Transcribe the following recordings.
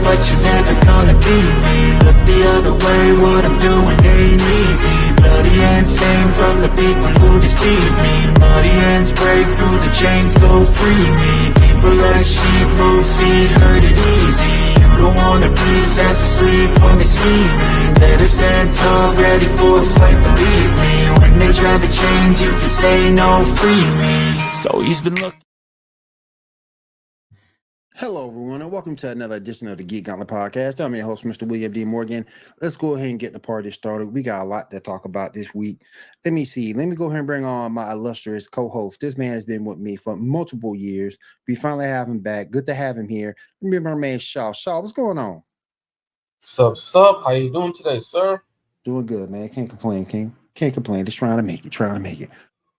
but you're never gonna be me. Look the other way, what I'm doing ain't easy. Bloody hands stained from the people who deceive me. Muddy hands break through the chains, go free me. People like sheep, move feet, hurt it easy. You don't wanna be fast asleep when they scheming. Better stand tall, ready for a fight, believe me. When they try to change, you can say no, free me. So he's been looking. Hello, everyone, and welcome to another edition of the Geek Gauntlet podcast. I'm your host, Mr. William D. Morgan. Let's go ahead and get the party started. We got a lot to talk about this week. Let me see. Let me go ahead and bring on my illustrious co-host. This man has been with me for multiple years. We finally have him back. Good to have him here. Remember our man, Shaw. Shaw, what's going on? Sup? How you doing today, sir? Doing good, man. Can't complain, King. Can't complain. Just trying to make it.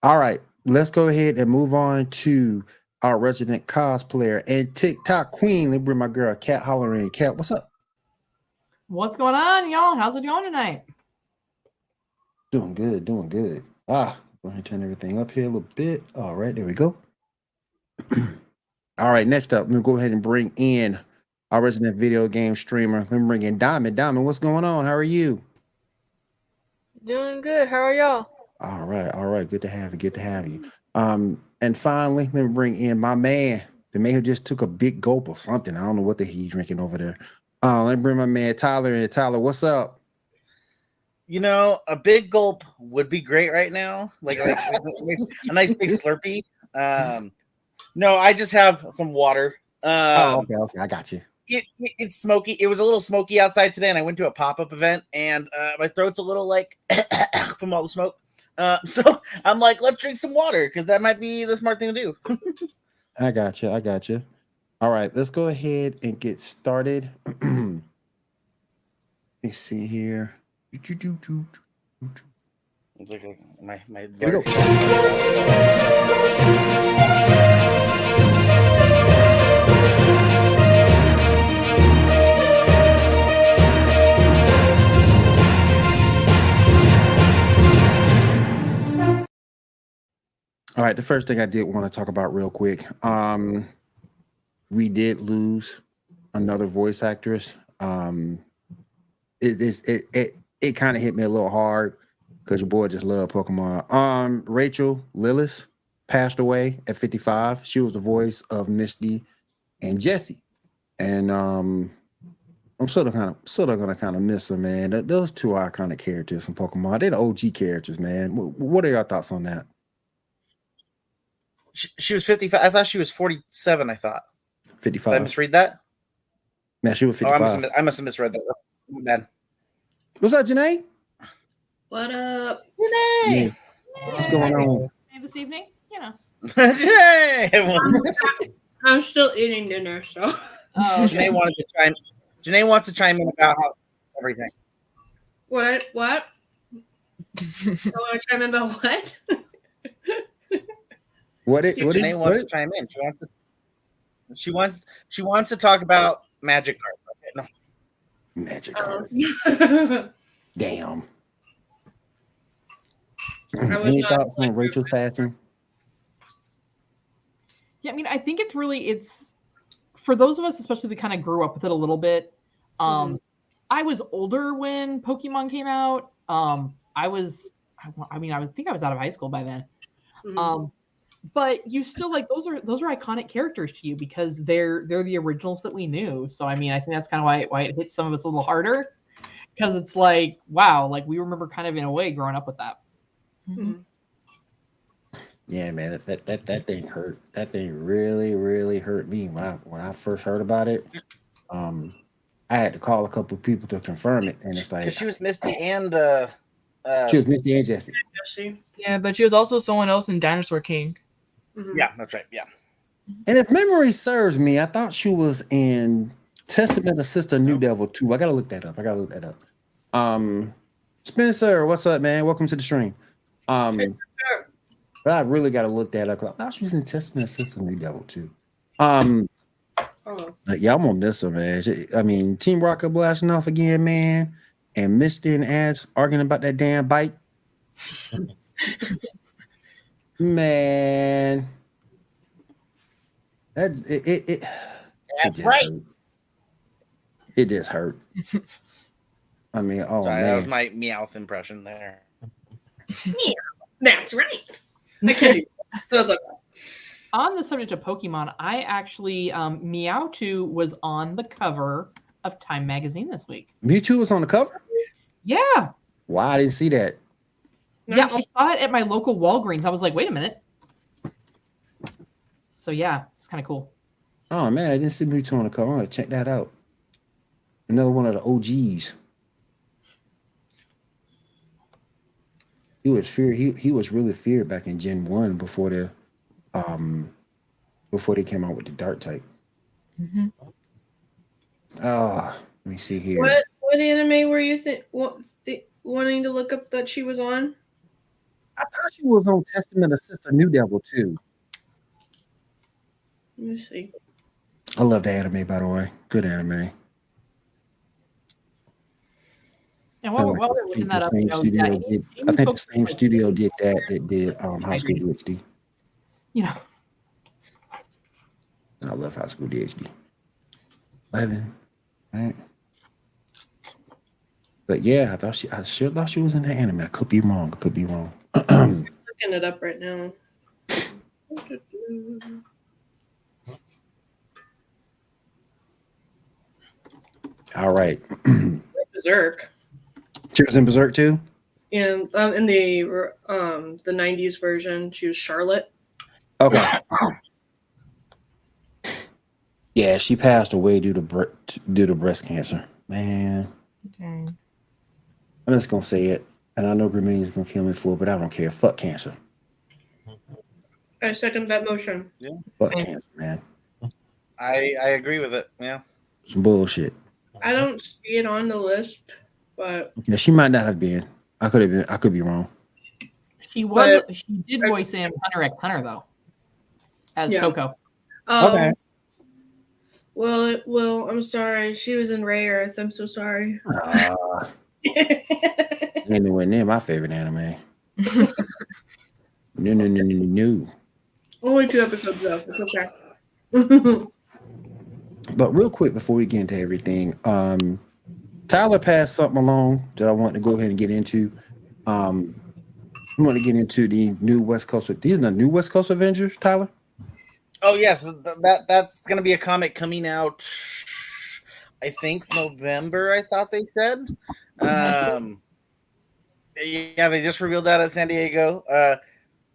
All right, let's go ahead and move on to our resident cosplayer and TikTok queen. Let me bring my girl, Cat Hollering. Cat, what's up? What's going on, y'all? How's it going tonight? Doing good. Go ahead and turn everything up here a little bit. All right, there we go. All right, next up, let me go ahead and bring in our resident video game streamer. Let me bring in Diamond. Diamond, what's going on? How are you? Doing good. How are y'all? All right. Good to have you. And finally, let me bring in my man, the man who just took a big gulp of something. I don't know what the hell he's drinking over there. Let me bring my man Tyler in. Tyler, what's up? You know, a big gulp would be great right now, like a nice big Slurpee. No, I just have some water. Okay, I got you. It's smoky. It was a little smoky outside today, and I went to a pop-up event, and my throat's a little like from all the smoke. So I'm like, let's drink some water because that might be the smart thing to do. I got you. All right, let's go ahead and get started. Let me see here. It's like my Here we go. All right, the first thing I did want to talk about real quick. We did lose another voice actress. It kind of hit me a little hard because your boy just loved Pokemon. Rachael Lillis passed away at 55. She was the voice of Misty and Jessie, and I'm sort of gonna miss her, man. Those two are iconic characters from Pokemon. They're the OG characters, man. What are your thoughts on that? She was 55. I thought she was 47. I thought 55. Did I misread that? Man, she was 55. I must have misread that. Man. What's up, Janae? What up? Janae! What's going on? This evening, you know. Janae! I'm still eating dinner, so. Oh, Janae wants to chime in about everything. What? I want to chime in about what? Janae wants to chime in. She wants to talk about magic cards. Okay, no. Magic cards. Damn. Any thoughts on Rachel's passing? Yeah, I mean, I think it's for those of us, especially that kind of grew up with it a little bit. I was older when Pokemon came out. I think I was out of high school by then. But you still like those are iconic characters to you because they're the originals that we knew. So I mean, I think that's kind of why it hits some of us a little harder because it's like, wow, like we remember kind of in a way growing up with that. Mm-hmm. Yeah, man, that thing hurt. That thing really hurt me when I first heard about it. I had to call a couple of people to confirm it, and it's like she was Misty and Jessie. Yeah, but she was also someone else in Dinosaur King. Mm-hmm. Yeah, that's right. Yeah. And if memory serves me, I thought she was in Testament of Sister New Devil 2. I gotta look that up. Spencer, what's up, man? Welcome to the stream. But I really gotta look that up. I thought she was in Testament of Sister New Devil 2. Yeah, I'm gonna miss her, man. I mean, Team Rocket blasting off again, man, and Misty and Ash arguing about that damn bike. Man, that's right. It just hurt. I mean, oh Sorry, that was man. my Meowth impression there. That's right. I can't do that. So it's okay. On the subject of Pokemon, I actually Meowth was on the cover of Time magazine this week. Mewtwo was on the cover? Yeah. Wow, I didn't see that. Yeah, I saw it at my local Walgreens. I was like, wait a minute. So yeah, it's kind of cool. Oh man, I didn't see Mewtwo on the cover. I'm gonna check that out. Another one of the OGs. He was feared. He was really feared back in Gen 1 before they came out with the Dark type. Mm-hmm. Oh, let me see here. What anime were you wanting to look up that she was on? I thought she was on Testament of Sister New Devil too. Let me see. I love the anime, by the way. Good anime. And while we're looking that up, I think the same studio did that did High School DxD. You know, I love High School DxD. 11, right? But yeah, I sure thought she was in the anime. I could be wrong. I'm looking it up right now. All right. Berserk. She was in Berserk too? And in the 90s version, she was Charlotte. Okay. Yeah, she passed away due to breast cancer. Man. Okay. I'm just gonna say it. And I know Grameen's gonna kill me for it, but I don't care. Fuck cancer. I second that motion. Yeah. Fuck cancer, man. I agree with it. Yeah. Some bullshit. I don't see it on the list, but Yeah, she might not have been. I could be wrong. she did voice in Hunter x Hunter though, as Yeah. Coco. Okay. Well, I'm sorry. She was in Ray Earth. I'm so sorry. Ain't nowhere near my favorite anime. No. Only 2 episodes though. It's okay. But real quick before we get into everything, Tyler passed something along that I want to go ahead and get into. I want to get into the new West Coast. These are the new West Coast Avengers, Tyler. Oh yes, that's gonna be a comic coming out. I think November. I thought they said. Yeah, they just revealed that at San Diego.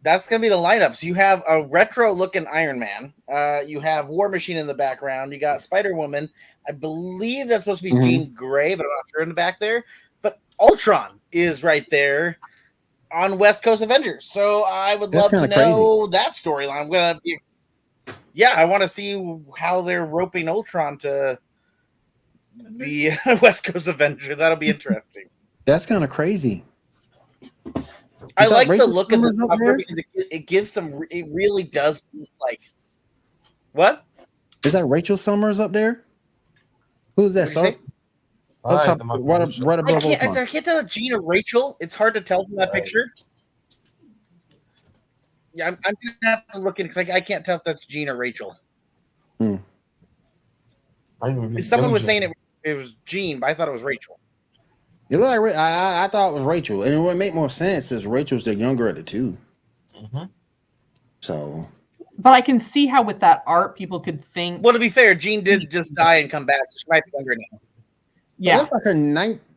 That's gonna be the lineups. You have a retro-looking Iron Man. You have War Machine in the background. You got Spider-Woman. I believe that's supposed to be Jean Grey, but I'm not sure in the back there. But Ultron is right there on West Coast Avengers. So I would love to know that storyline. I'm gonna be. Yeah, I want to see how they're roping Ultron to be West Coast Avenger. That'll be interesting. That's kind of crazy. I like the look of this cover because it gives some. It really does like. What? Is that Rachel Summers up there? Who's that? Right above Ultron. I can't tell if Jean or Rachel. It's hard to tell from that picture. Yeah, I'm gonna have to look at it because I can't tell if that's Jean or Rachel. Someone was saying it was Jean, but I thought it was Rachel. It looked like I thought it was Rachel, and it would make more sense since Rachel's the younger of the two. So, but I can see how with that art, people could think. Well, to be fair, Jean did just die and come back. So she might be younger now. Yeah, that's like her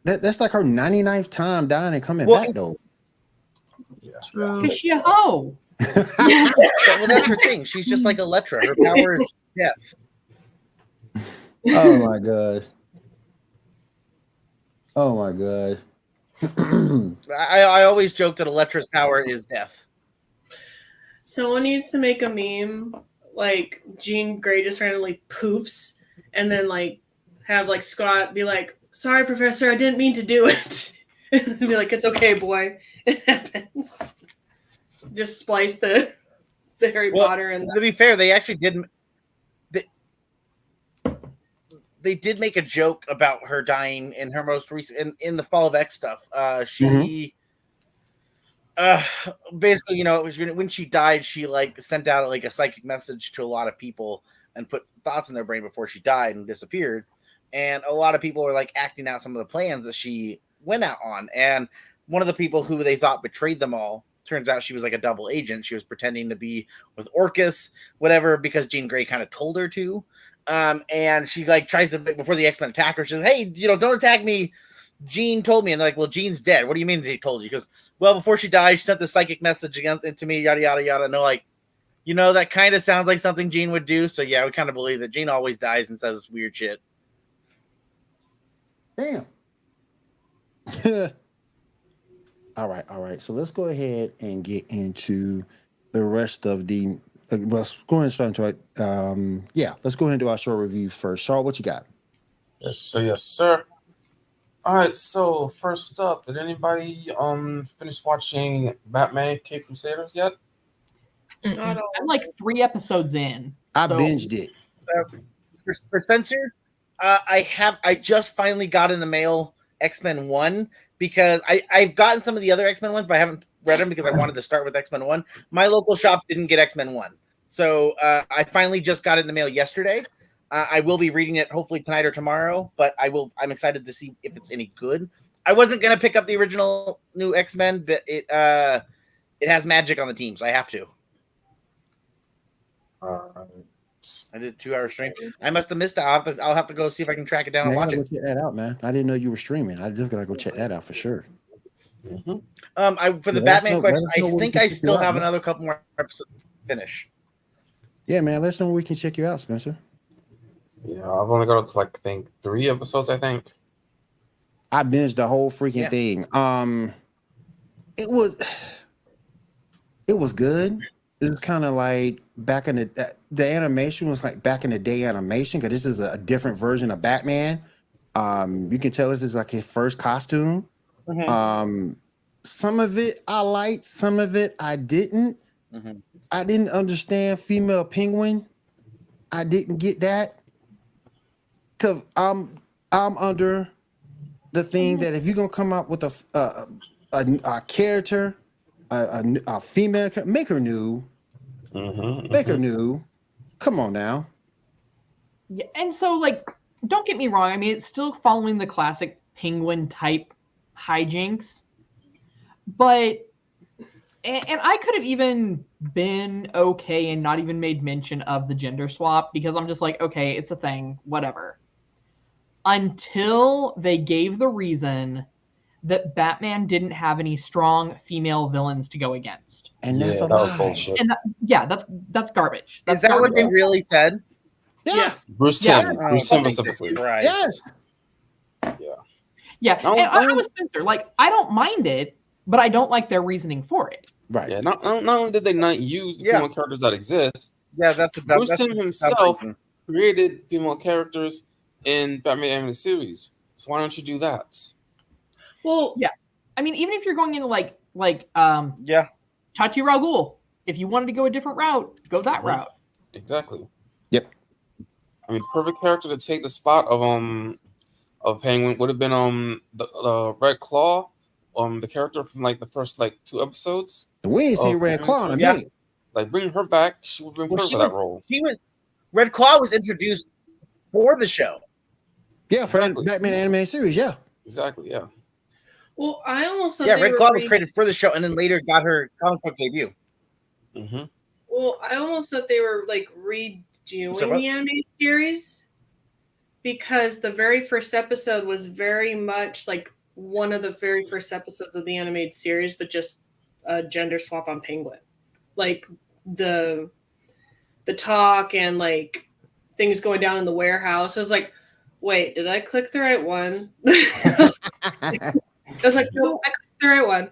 That's like her 99th time dying and coming back though. Because she a hoe. Well, that's her thing. She's just like Elektra. Her power is death. Oh my god. Oh my god. I always joke that Elektra's power is death. Someone needs to make a meme like Jean Grey just randomly poofs and then like have like Scott be like, "Sorry, Professor, I didn't mean to do it." And be like, "It's okay, boy. It happens." Just splice the Harry Potter and. To be fair, they actually did. They did make a joke about her dying in her most recent in the Fall of X stuff. She basically, you know, when she died, she like sent out like a psychic message to a lot of people and put thoughts in their brain before she died and disappeared. and a lot of people were like acting out some of the plans that she went out on. And one of the people who they thought betrayed them all, turns out she was like a double agent. She was pretending to be with Orcus, whatever, because Jean Grey kind of told her to. And she like tries to, before the X-Men attack her, she says, "Hey, don't attack me. Jean told me." And they're like, "Well, Jean's dead. What do you mean he told you?" Because, well, before she died, she sent the psychic message to me, yada, yada, yada. And they're like, that kind of sounds like something Jean would do. So yeah, we kind of believe that Jean always dies and says weird shit. Damn. All right. So let's go ahead and get into the rest of the. Let's go ahead and start into it. Let's go ahead and do our short review first. Charles, what you got? Yes, sir. All right, so first up, did anybody finish watching Batman Cape Crusaders yet? Not all. I'm like 3 episodes in. I binged it. For Spencer, I just finally got in the mail X-Men 1 because I've gotten some of the other X-Men ones, but I haven't read them because I wanted to start with X-Men 1. My local shop didn't get X-Men 1. So I finally just got it in the mail yesterday. I will be reading it hopefully tonight or tomorrow, but I'm excited to see if it's any good. I wasn't going to pick up the original new X-Men, but it has magic on the team, so I have to. I did a 2-hour stream. I must have missed it. I'll have to go see if I can track it down and watch it. Go check that out, man. I didn't know you were streaming. I just gotta go check that out for sure. Mm-hmm. For the Batman question, I think I still have another couple more episodes to finish. Yeah, man. Let us know where we can check you out, Spencer. Yeah, I've only got up to like 3 episodes. I think I binged the whole freaking thing. It was good. It was kind of like back in the animation was like back in the day animation, because this is a different version of Batman. You can tell this is like his first costume. Mm-hmm. Some of it I liked, some of it I didn't. Mm-hmm. I didn't understand female penguin. I didn't get that, because I'm under the thing that if you're gonna come up with a character, a female, make her new. Make her new. Come on now. Yeah, and so like, don't get me wrong. I mean, it's still following the classic penguin type hijinks, but and I could have even been okay and not even made mention of the gender swap, because I'm just like, okay, it's a thing, whatever. Until they gave the reason that Batman didn't have any strong female villains to go against. And that's a that was lie. bullshit. And that's garbage. That's Is that garbage. what they really said? Yes. Bruce Yeah. Timm. Bruce Timm specifically. Right. Yes. Yeah, No, and I no. was Spencer. Like, I don't mind it, but I don't like their reasoning for it. Right. Yeah, not only did they not use the female characters that exist, Yeah, that's a dumb. Bruce That's Timm a dumb himself reason. created female characters in Batman animated series. So why don't you do that? Well, Yeah. I mean, even if you're going into like Yeah. Chachi Raghul, if you wanted to go a different route, go that Mhm. route. Exactly. Yep. I mean, perfect character to take the spot of Penguin would have been the Red Claw, the character from like the first like 2 episodes. We ain't seen Oh, Red Claw in a yeah. minute. Like bring her back, she would have been Well, perfect she for that was- role. Red Claw was introduced for the show. Yeah, for Exactly. Batman animated series. Yeah. Exactly. Yeah. well, I almost thought Yeah, they Red were Claw was created for the show, and then later got her comic book debut. Mm-hmm. Well, I almost thought they were like redoing the animated series, because the very first episode was very much like one of the very first episodes of the animated series, but just a gender swap on Penguin. Like the talk and like things going down in the warehouse. I was like, wait, did I click the right one? I was like, no, I clicked the right one.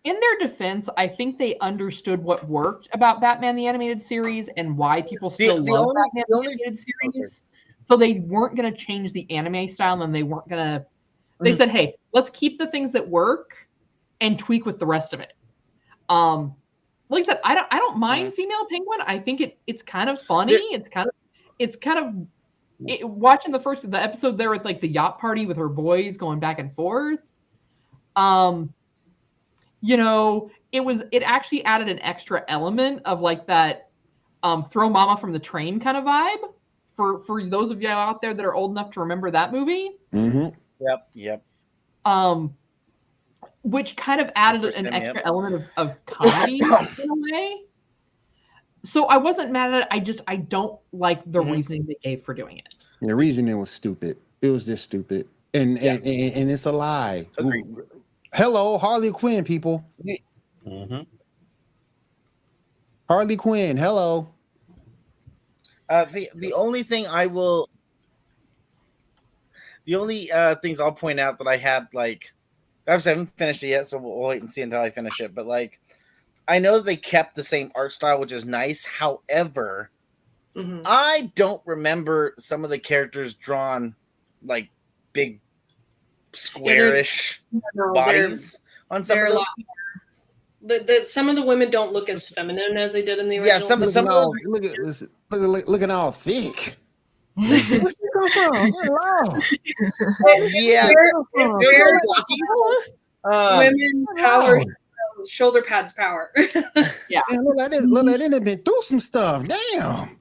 In their defense, I think they understood what worked about Batman the Animated Series and why people still love Batman the Animated Series. So they weren't going to change the anime style, and they weren't going to. They said, "Hey, let's keep the things that work and tweak with the rest of it." Like I said, I don't mind female penguin. I think it's kind of funny. It's kind of watching the episode there with like the yacht party with her boys going back and forth. It actually added an extra element of like that throw mama from the train kind of vibe for those of you out there that are old enough to remember that movie. Mm-hmm. Yep. Which kind of added an extra element of comedy in a way. So I wasn't mad at it. I don't like the reasoning they gave for doing it. The reasoning was stupid. It was just stupid. And it's a lie. Agreed. Hello, Harley Quinn, people. Mm-hmm. Harley Quinn, hello. The only thing I will, the only things I'll point out that I had, like, obviously I haven't finished it yet, so we'll wait and see until I finish it. But like, I know they kept the same art style, which is nice. However, I don't remember some of the characters drawn like big squarish bodies on some of those. Some of the women don't look as feminine as they did in the original. Yeah, some of look at this. Looking all thick. yeah, it's very women power, shoulder pads power. Yeah, look like they've been through some stuff. Damn.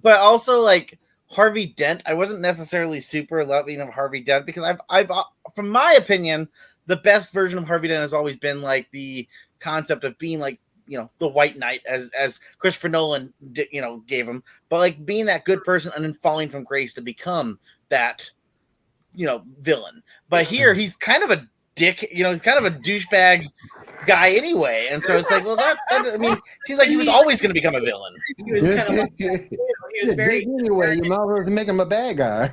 But also like Harvey Dent, I wasn't necessarily super loving of Harvey Dent because I've from my opinion, the best version of Harvey Dent has always been like the concept of being like, you know, the White Knight as Christopher Nolan gave him, but like being that good person and then falling from grace to become that, villain. But here he's kind of a dick, he's kind of a douchebag guy anyway, and so it's like, well, that I mean, seems like he was always going to become a villain. He was kind of he was very anyway. You might as well make him a bad guy.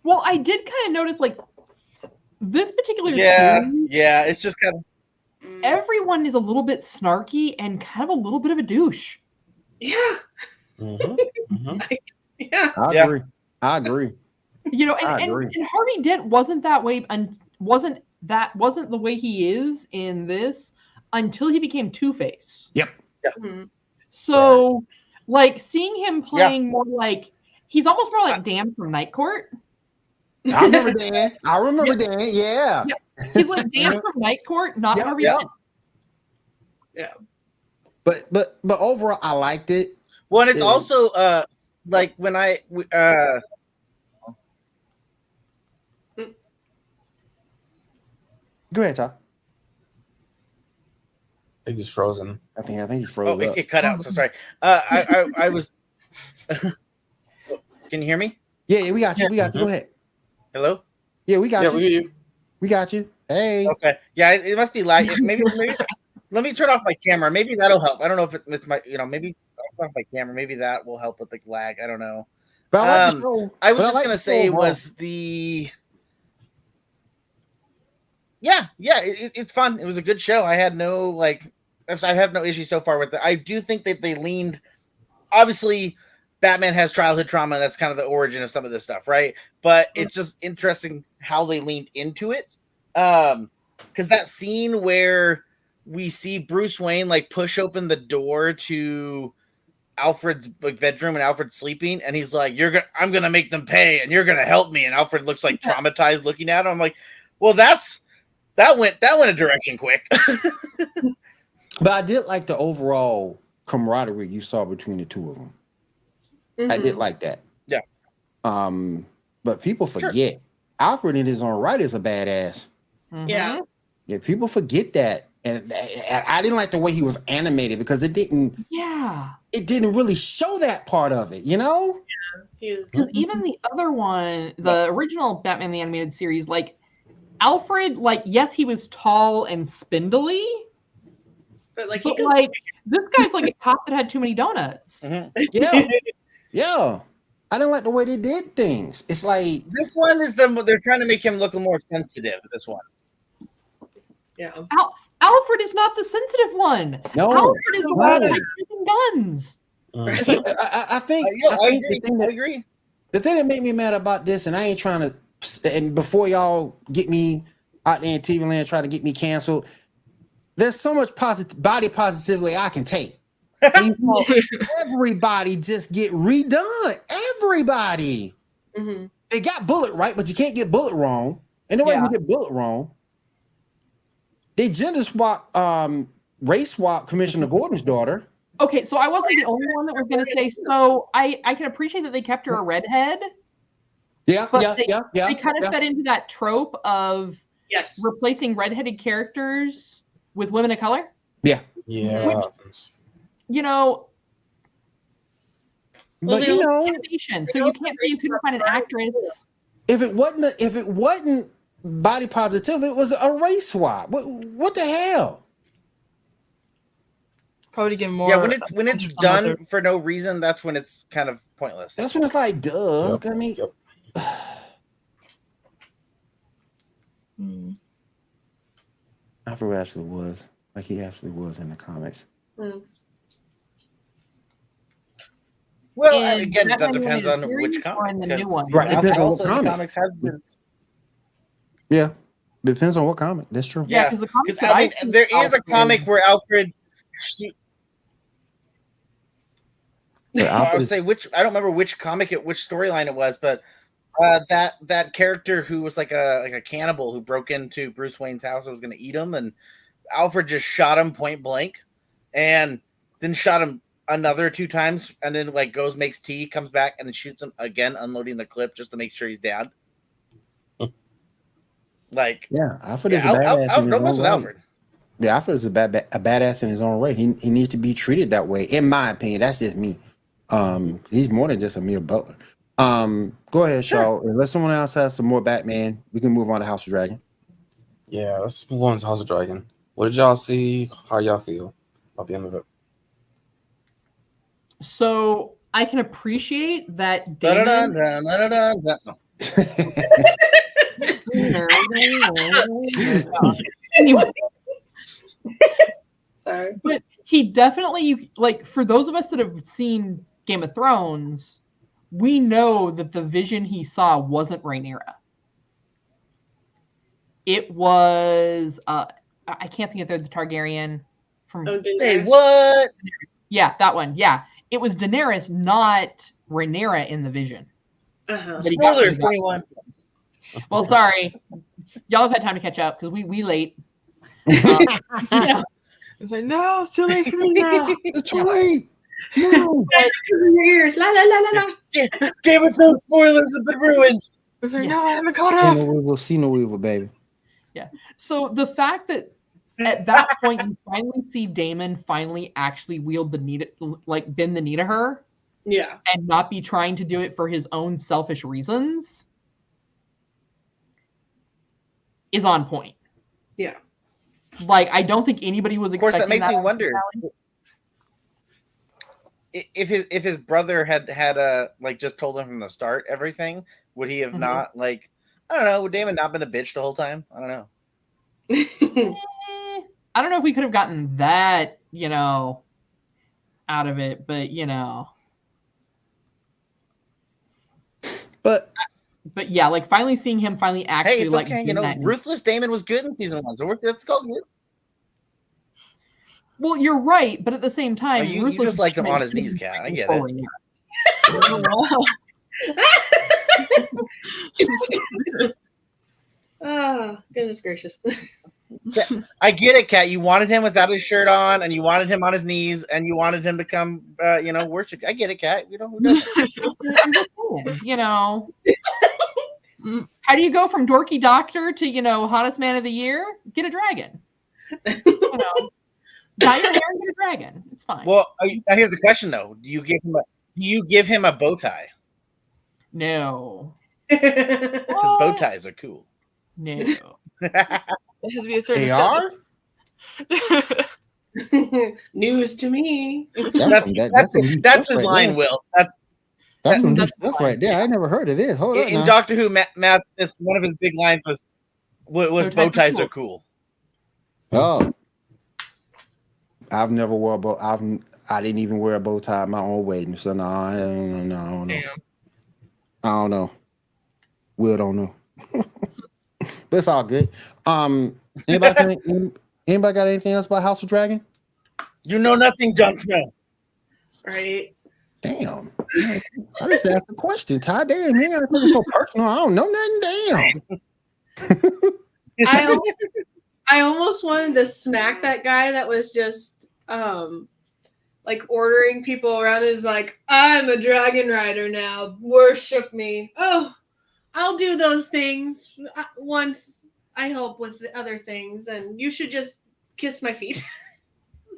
Well, I did kind of notice like this particular series, it's just kind of everyone is a little bit snarky and kind of a little bit of a douche. Yeah. Yeah. I agree. And Harvey Dent wasn't that way and wasn't the way he is in this until he became Two-Face. Yep. So like seeing him playing more like he's almost more like Dan from Night Court. I remember Dan. Yeah. He's like Dan from Night Court, not Harvey Dent. Yeah. But overall, I liked it. Well, and it's also like when Go ahead, Todd. I think he's frozen. I think he froze up. It cut out. So sorry. I was. Can you hear me? Yeah, we got you. Go ahead. Hello. Yeah, we got you. We hear you. We got you. Hey. Okay. Yeah, it must be lag. Maybe. Let me turn off my camera. Maybe that'll help. I don't know if it's my. Maybe I'll turn off my camera. Maybe that will help with the lag. I don't know. But I like the show. I was just gonna say was the. Yeah, it's fun. It was a good show. I had no I have no issue so far with it. I do think that they leaned. Obviously, Batman has childhood trauma. And that's kind of the origin of some of this stuff, right? But it's just interesting how they leaned into it. Because that scene where we see Bruce Wayne like push open the door to Alfred's bedroom and Alfred's sleeping, and he's like, I'm gonna make them pay, and you're gonna help me. And Alfred looks like traumatized looking at him. I'm like, well, that went a direction quick. But I did like the overall camaraderie you saw between the two of them. I did like that. Yeah. But people forget Alfred in his own right is a badass. Yeah. Yeah, people forget that. And I didn't like the way he was animated because it didn't really show that part of it, Yeah. Because even the other one, the original Batman the Animated Series, like Alfred, like, yes, he was tall and spindly, but this guy's like a cop that had too many donuts. Yeah. I didn't like the way they did things. It's like this one is they're trying to make him look more sensitive. This one. Yeah. Alfred is not the sensitive one. No. Alfred is the one that using guns. I think I agree. The thing that made me mad about this, and I ain't trying to, and before y'all get me out there in TV land trying to get me canceled, there's so much body positivity I can take. Everybody just get redone. Everybody. They got Bullet right, but you can't get Bullet wrong. And nobody can get Bullet wrong. They gender swap, race swap Commissioner Gordon's daughter. Okay, so I wasn't the only one that was going to say. So I can appreciate that they kept her a redhead, Yeah, but yeah, they yeah. kind of fed into that trope of Yes. replacing redheaded characters with women of color. Yeah. Yeah. You know, But they you also- know, animation, so you can't say you couldn't find an actress. if it wasn't body positive, it was a race swap. What the hell? Probably to get more. Yeah, when it's attention from done other- for no reason, that's when it's kind of pointless. That's when it's like, duh. Yep, I mean, yep. Hmm. I forgot who actually was. Like he actually was in the comics. Hmm. Well, In again, that Batman depends animated on series which or comic. in the new because one? Right, Alfred depends on what also in the comic. comics has been. Yeah, depends on what comic. That's true. Yeah, Yeah, because the comics because that I mean, I've seen there is a Alfred- comic where Alfred. But I Alfred would is- say I don't remember which comic which storyline it was, but that character who was like a cannibal who broke into Bruce Wayne's house and was going to eat him, and Alfred just shot him point blank, and then shot him another 2 times, and then like goes makes tea, comes back, and then shoots him again, unloading the clip just to make sure he's dead. Like, yeah, Alfred yeah, is a badass. in his don't mess own with right. Alfred. Yeah, Alfred is a badass in his own right. He needs to be treated that way, in my opinion. That's just me. He's more than just a mere butler. Go ahead, Shaw. Unless someone else has some more Batman, we can move on to House of Dragon. Yeah, let's move on to House of Dragon. What did y'all see? How y'all feel about the end of it? So I can appreciate that Damon. Anyway, Sorry. but he definitely, like, for those of us that have seen Game of Thrones, we know that the vision he saw wasn't Rhaenyra. It was I can't think of the Targaryen from. Oh, Hey, Daenerys. what? Yeah, that one. Yeah, it was Daenerys, not Rhaenyra, in the vision. Uh-huh. But he got Spoilers, to the- 21. Well, sorry, y'all have had time to catch up because we late. You know, It's like, no, it's too late for me now. It's too late. No. In your ears. La la la la la. Game of Thrones spoilers have been ruined. It's like, Yeah. no, I haven't caught See up. no evil, see no evil, baby. so the fact that at that point you finally see Damon finally actually wield the knee, like bend the knee to her, Yeah. and not be trying to do it for his own selfish reasons, is on point. Yeah. Like, I don't think anybody was Of course, that expecting makes me out of wonder finale. if his brother had like just told him from the start everything, would he have Mhm. not, like, I don't know, would Damon not been a bitch the whole time? I don't know. I don't know if we could have gotten that, out of it, but But yeah, like finally seeing him actually Hey, it's like okay. bend that knee. Ruthless Damon was good in season 1, so that's called good. Well, you're right, but at the same time, You Ruthless just liked him Damon on his shouldn't knees, be Kat. I fighting get for it. Rhaenyra. Oh, goodness gracious. I get it, Kat. You wanted him without his shirt on, and you wanted him on his knees, and you wanted him to come, worship. I get it, Kat. Who doesn't? I'm just saying, how do you go from dorky doctor to hottest man of the year? Get a dragon. Dye your hair and get a dragon. It's fine. Well, here's the question though: Do you give him a bow tie? No, Because bow ties are cool. no. It has to be a certain they are. News to me. That's his line, Will. That's some new That's stuff fine. right there. I never heard of this. Hold on. In now. Doctor Who, Matt Smith, one of his big lines was bow ties are cool. Oh, I've never wore a bow. I didn't even wear a bow tie at my own wedding. So no, I don't know. Damn. I don't know. Will don't know. But it's all good. Anybody got anything else about House of Dragon? You know nothing, Jon Snow. Right. Damn. I just asked the question. Ty, damn, you gotta take it so personal. I don't know nothing. Damn. I almost wanted to smack that guy that was just like ordering people around. Is like, I'm a dragon rider now. Worship me. Oh, I'll do those things once I help with the other things, and you should just kiss my feet.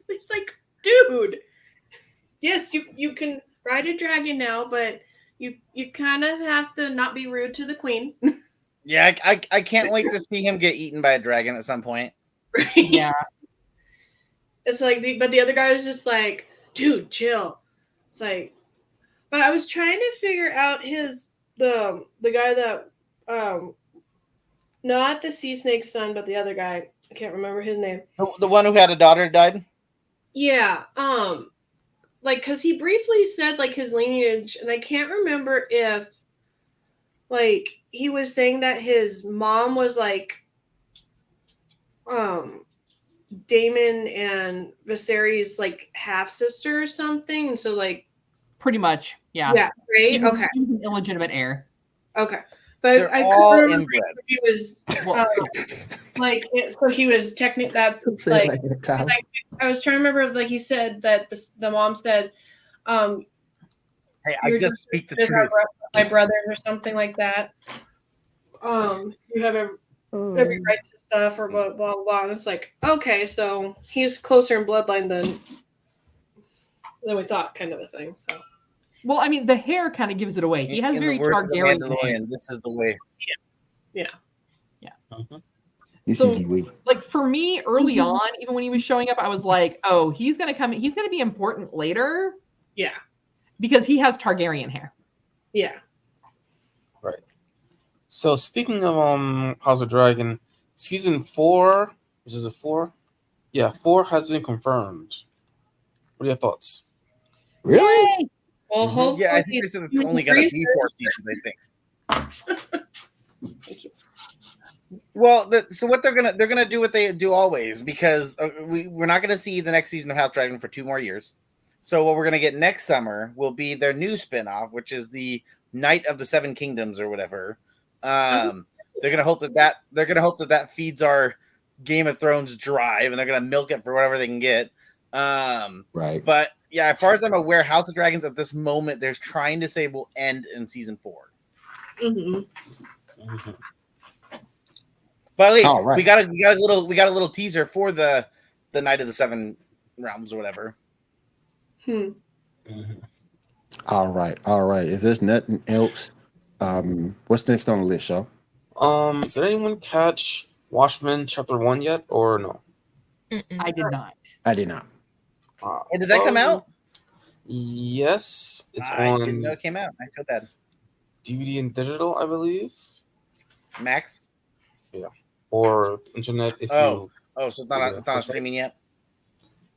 It's like, dude, yes, you can ride a dragon now, but you kind of have to not be rude to the queen. Yeah, I can't wait to see him get eaten by a dragon at some point. Right? Yeah. It's like, but the other guy was just like, dude, chill. It's like, but I was trying to figure out the guy that not the sea snake's son, but the other guy. I can't remember his name. The one who had a daughter died. Yeah. Like, because he briefly said like his lineage, and I can't remember if like he was saying that his mom was like Damon and Viserys like half sister or something, and so like Pretty much. Yeah. yeah, right. Okay. He was an illegitimate heir. Okay. But They're I all couldn't remember inbred. if he was like so he was technically that Say like, it like that, Tyler. like I was trying to remember if like he said that the mom said Hey, I you're just speak the just truth. my brothers or something like that. You have every right to stuff or blah blah blah. And it's like, okay, so he's closer in bloodline than we thought, kind of a thing. So Well, I mean, the hair kind of gives it away. He has In the very words of the Targaryen hair. Mandalorian, this is the way. This So- is we. Like for me, early on, even when he was showing up, I was like, "Oh, he's gonna come. He's gonna be important later yeah, because he has Targaryen hair." yeah. So speaking of House of Dragon, season 4, which is a 4, yeah, 4 has been confirmed. What are your thoughts? Really? Well, hopefully, Yeah, I think they said it's only going to be 4 seasons. I think. Thank you. Well, so what they're gonna do what they do always, because we're not gonna see the next season of House Dragon for 2 more years. So what we're gonna get next summer will be their new spinoff, which is the Night of the Seven Kingdoms or whatever. They're gonna hope that feeds our Game of Thrones drive, and they're gonna milk it for whatever they can get. Right. But yeah, as far as I'm aware, House of Dragons at this moment, they're trying to say will end in season 4. Mm-hmm. But wait, All right. we got a little teaser for the Night of the Seven Realms or whatever. All right. If there's nothing else, what's next on the list, y'all? Did anyone catch Watchmen Chapter 1 yet, or no? I did not. I did not. Oh, did that come out? Yes, it's I on didn't know it came out. I feel bad. DVD and digital, I believe, Max? or internet. If Oh. you, Oh, so it's not on streaming yet?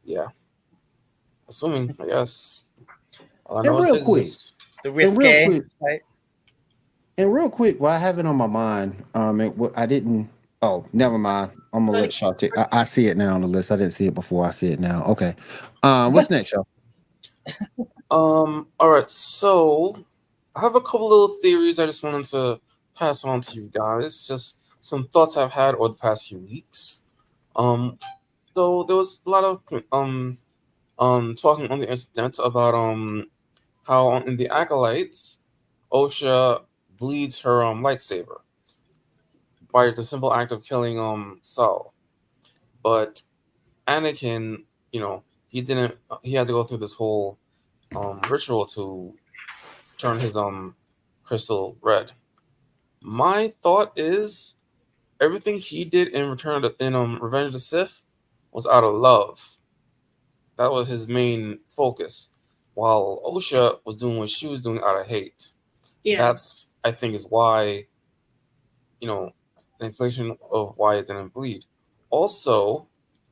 yeah, assuming, I guess. All I And know is real it quick, exists. The real risque quick- site? And real quick, while I have it on my mind, I didn't. Oh, never mind. I'm gonna let y'all take. I see it now on the list. I didn't see it before. I see it now. Okay. What's next, y'all? All right, so I have a couple little theories I just wanted to pass on to you guys. Just some thoughts I've had over the past few weeks. So there was a lot of talking on the internet about how in the Acolytes, Osha bleeds her lightsaber by the simple act of killing Saul. But Anakin, he didn't. He had to go through this whole ritual to turn his crystal red. My thought is everything he did in Revenge of the Sith was out of love. That was his main focus, while Osha was doing what she was doing out of hate. Yeah. That's, I think, is why, an explanation of why it didn't bleed. Also,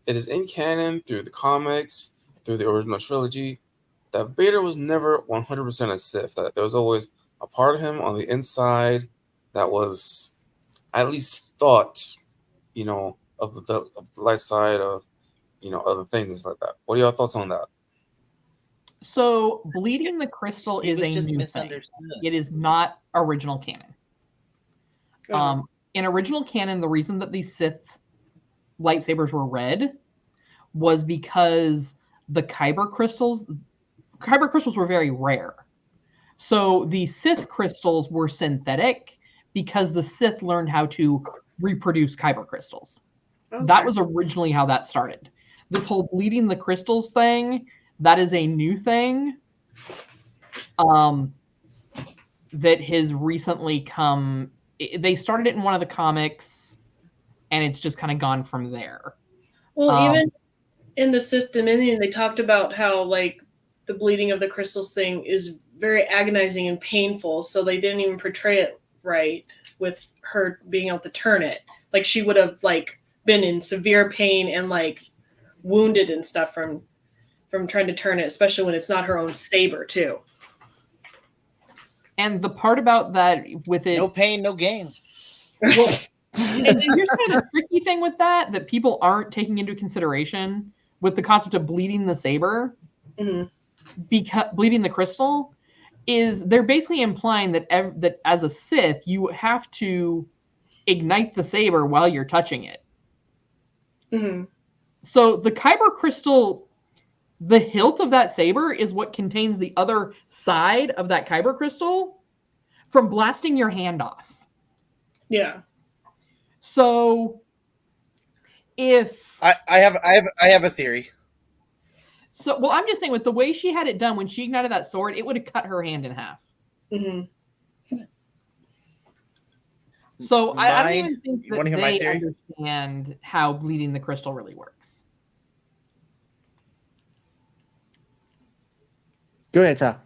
it is in canon through the comics, through the original trilogy, that Vader was never 100% a Sith. That there was always a part of him on the inside that was at least thought, of the light side of, other things and stuff like that. What are your thoughts on that? So bleeding the crystal It is was a just new thing. misunderstood. It is not original canon. In original canon, the reason that these Sith lightsabers were red was because the kyber crystals were very rare. So the Sith crystals were synthetic because the Sith learned how to reproduce kyber crystals. Okay. That was originally how that started. This whole bleeding the crystals thing, that is a new thing that has recently come. They started it in one of the comics, and it's just kind of gone from there. Well, even in the Sith Dominion, they talked about how like the bleeding of the crystals thing is very agonizing and painful, so they didn't even portray it right with her being able to turn it. Like she would have like been in severe pain and like wounded and stuff from trying to turn it, especially when it's not her own saber too. And the part about that with it, No pain, no gain. well, and here's kind of the tricky thing with that people aren't taking into consideration with the concept of bleeding the saber, because bleeding the crystal is they're basically implying that that as a Sith you have to ignite the saber while you're touching it. So the kyber crystal, the hilt of that saber is what contains the other side of that kyber crystal from blasting your hand off. Yeah. So if I have a theory. So, well, I'm just saying with the way she had it done, when she ignited that sword, it would have cut her hand in half. So I don't even think that they understand how bleeding the crystal really works. Go ahead, Ty.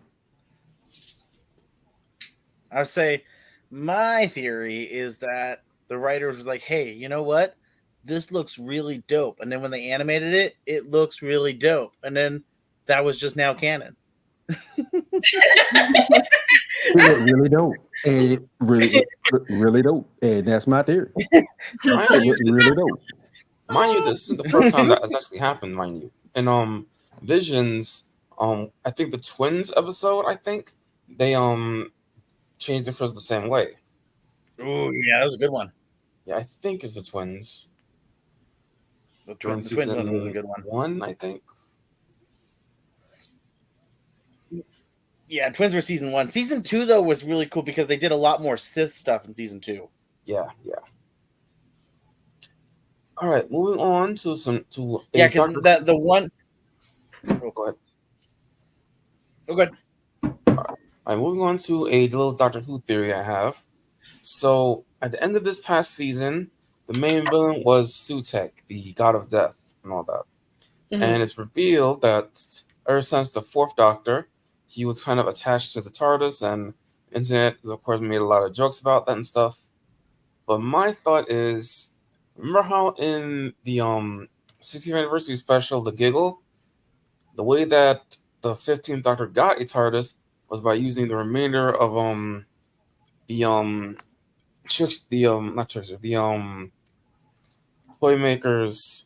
I would say my theory is that the writers was like, hey, you know what? This looks really dope. And then when they animated it, it looks really dope. And then that was just now canon. Really dope. And it really dope. And that's my theory. Really dope. Mind you, this isn't the first time that has actually happened, mind you. And Visions, I think the Twins episode, they changed the first the same way. Oh yeah, that was a good one. Yeah, I think it's the Twins. The Twins one was a good one. I think. Yeah, Twins were season 1. Season 2 though was really cool because they did a lot more Sith stuff in season 2. Yeah. All right, moving on to because the one. Oh, go ahead. Oh, good. All right, moving on to a little Doctor Who theory I have. So at the end of this past season, the main villain was Sutek, the god of death, and all that. And it's revealed that ever since the 4th Doctor, he was kind of attached to the TARDIS, and internet has, of course, made a lot of jokes about that and stuff. But my thought is, remember how in the 60th anniversary special, The Giggle, the way that the 15th Doctor got a TARDIS was by using the remainder of Toymaker's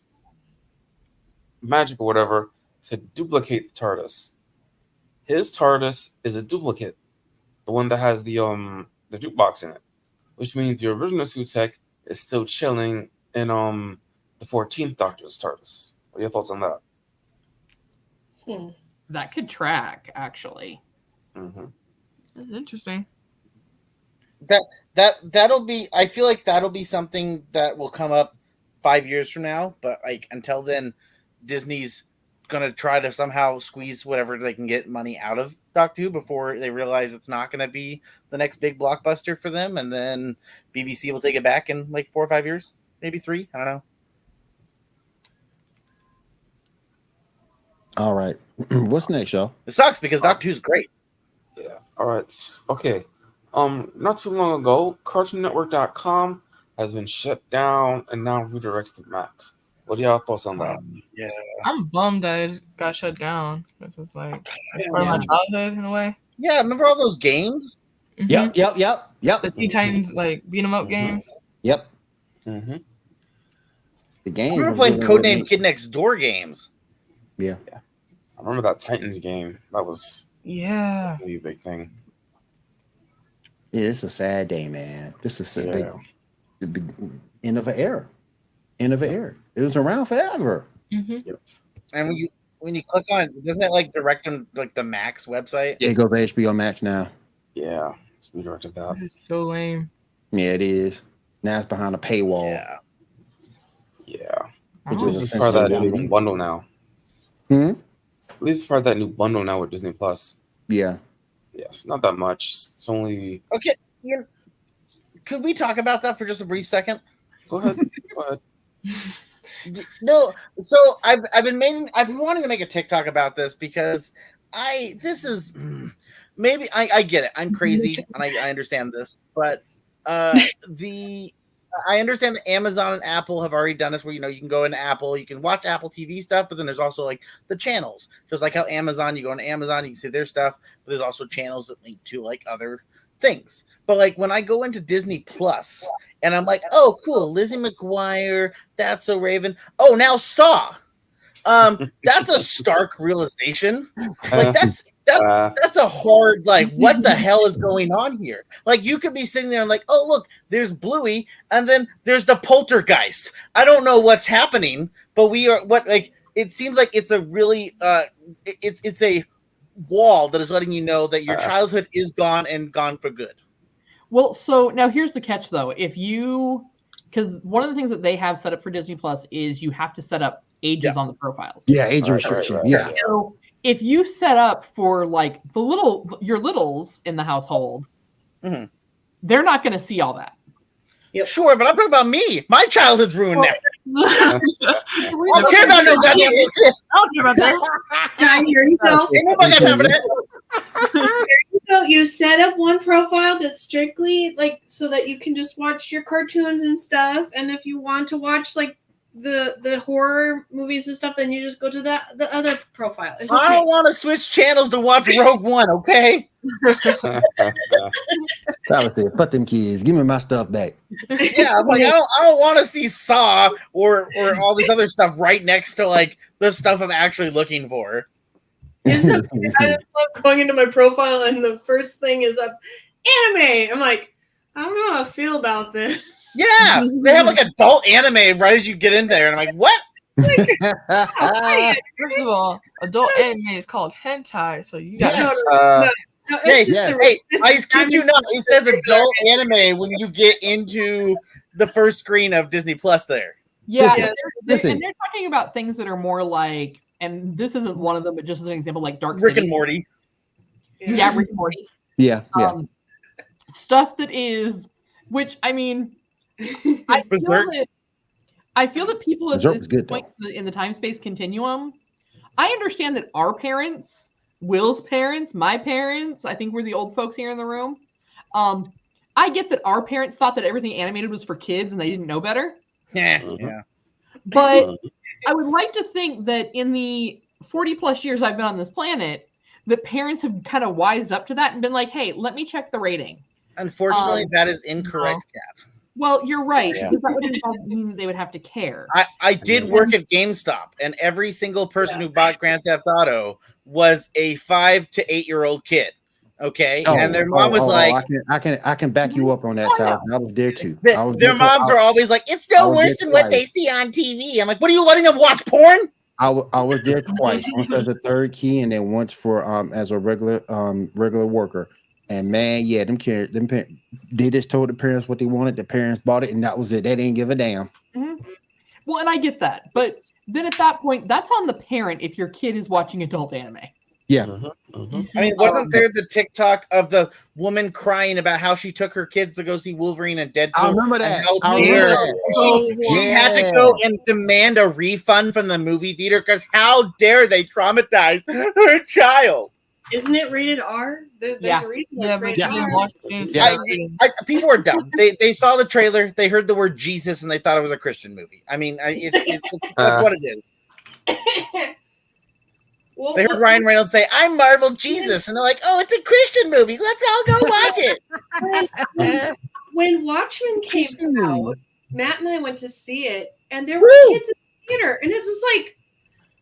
magic or whatever to duplicate the TARDIS. His TARDIS is a duplicate, the one that has the jukebox in it, which means the original Sutek is still chilling in the 14th Doctor's TARDIS. What are your thoughts on that? That could track, actually. That's interesting. That'll be. I feel like that'll be something that will come up 5 years from now. But like until then, Disney's gonna try to somehow squeeze whatever they can get money out of Doctor Who before they realize it's not gonna be the next big blockbuster for them, and then BBC will take it back in like 4 or 5 years, maybe 3. I don't know. All right. What's next, y'all? It sucks because Doctor Who's great. Yeah. All right. Okay. Not too long ago, CartoonNetwork.com has been shut down and now redirects to Max. What are y'all thoughts on that? Yeah. I'm bummed that it got shut down. This is like it's part of my childhood in a way. Yeah, remember all those games? Mhm. Yep. The Teen Titans like beat 'em up games. Yep. Mm-hmm. The game. I remember playing Codename Kid Next Door games. Yeah. I remember that Titans game. That was Yeah. a really big thing. Yeah, it's a sad day, man. This is Yeah. the big end of an era. End of an era. It was around forever. Mm-hmm. And when you click on it, doesn't it like direct them like the Max website? Yeah, it goes to HBO Max now. Yeah, it's redirected that. This is so lame. Yeah, it is. Now it's behind a paywall. Yeah. Yeah. Which Oh, This is is part of that essentially new bundle now. Hmm? At least it's part of that new bundle now with Disney Plus. Yeah. Yeah, it's not that much. It's only. Okay. Could we talk about that for just a brief second? Go ahead. Go ahead. No. So I've been wanting to make a TikTok about this because this is maybe I get it. I'm crazy and I understand this, but I understand that Amazon and Apple have already done this where you can go into Apple, you can watch Apple TV stuff, but then there's also like the channels. Just like how Amazon, you go into Amazon, you can see their stuff, but there's also channels that link to like other things. But like when I go into Disney Plus and I'm like, oh cool, Lizzie McGuire, That's So Raven. Oh, now Saw. That's a stark realization. Like that's a hard, like, what the hell is going on here? Like, you could be sitting there and like, oh, look, there's Bluey, and then there's the Poltergeist. I don't know what's happening, but it seems like it's a really, it's a wall that is letting you know that your childhood is gone and gone for good. Well, so now here's the catch, though. Because one of the things that they have set up for Disney Plus is you have to set up ages on the profiles. Yeah, age restriction. Right. Yeah. So if you set up for like your littles in the household, they're not going to see all that. Yep. Sure, but I'm talking about me. My childhood's ruined now. I don't care about no goddamn little kid. I don't care about that. Now, here you go. Ain't nobody got time for that. So you set up one profile that's strictly like so that you can just watch your cartoons and stuff, and if you want to watch like the horror movies and stuff, then you just go to the other profile. It's okay. I don't want to switch channels to watch Rogue One, okay? Tyler said, "Fuck them kids. Give me my stuff back." Yeah, I'm like, I don't want to see Saw or all this other stuff right next to like the stuff I'm actually looking for. I just love going into my profile and the first thing is up anime. I'm like, I don't know how I feel about this. Yeah, they have like adult anime right as you get in there, and I'm like, what? First of all, adult anime is called hentai, so you got No, Hey, it's just hey, I kid you not. It says adult anime when you get into the first screen of Disney Plus there. Yeah, Listen. and they're talking about things that are more like, and this isn't one of them, but just as an example, like Dark Rick City. and Morty. Yeah, Rick and Morty. Yeah. Stuff that is, which I mean, I feel that people at Berserk this was good, point in the time space continuum, I understand that our parents, Will's parents, my parents, I think we're the old folks here in the room. I get that our parents thought that everything animated was for kids and they didn't know better. Yeah. But I would like to think that in the 40 plus years I've been on this planet, that parents have kind of wised up to that and been like, hey, let me check the rating. Unfortunately, that is incorrect, Kat. Well, you're right. Yeah. Because that would mean they would have to care. I did work at GameStop, and every single person who bought Grand Theft Auto was a 5 to 8 year old kid. Okay, and their mom was like, I can back you up on that, Tyler. I was there too. their moms are always like, it's no worse than what they see on TV. I'm like, what are you letting them watch porn? I was there twice, once as a third key, and then once for as a regular worker. And man, yeah, them parents, they just told the parents what they wanted. The parents bought it, and that was it. They didn't give a damn. Mm-hmm. Well, and I get that, but then at that point, that's on the parent if your kid is watching adult anime. Yeah. I mean, wasn't there the TikTok of the woman crying about how she took her kids to go see Wolverine and Deadpool? I remember that. She had to go and demand a refund from the movie theater because how dare they traumatize her child? Isn't it rated R? There's a reason it's rated R. People are dumb. They saw the trailer, they heard the word Jesus, and they thought it was a Christian movie. I mean, that's what it is. Well, they heard Ryan Reynolds say, "I'm Marvel Jesus," and they're like, "Oh, it's a Christian movie. Let's all go watch it." When Watchmen came out, Matt and I went to see it, and there were kids in the theater, and it's just like,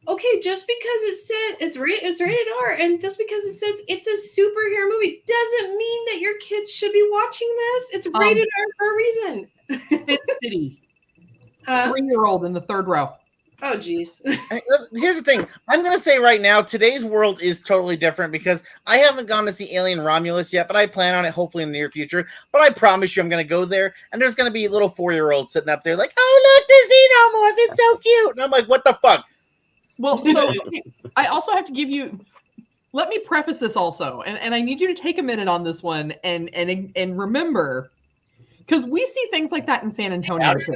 okay, just because it said it's rated R, and just because it says it's a superhero movie, doesn't mean that your kids should be watching this. It's rated R for a reason. Fifth City, 3-year-old in the third row. Oh, geez. Here's the thing. I'm going to say right now, today's world is totally different because I haven't gone to see Alien Romulus yet, but I plan on it hopefully in the near future. But I promise you I'm going to go there, and there's going to be little 4-year-olds sitting up there like, oh, look, the xenomorph, it's so cute. And I'm like, what the fuck? Well, so I also have to give you. Let me preface this also, and I need you to take a minute on this one and remember, because we see things like that in San Antonio too.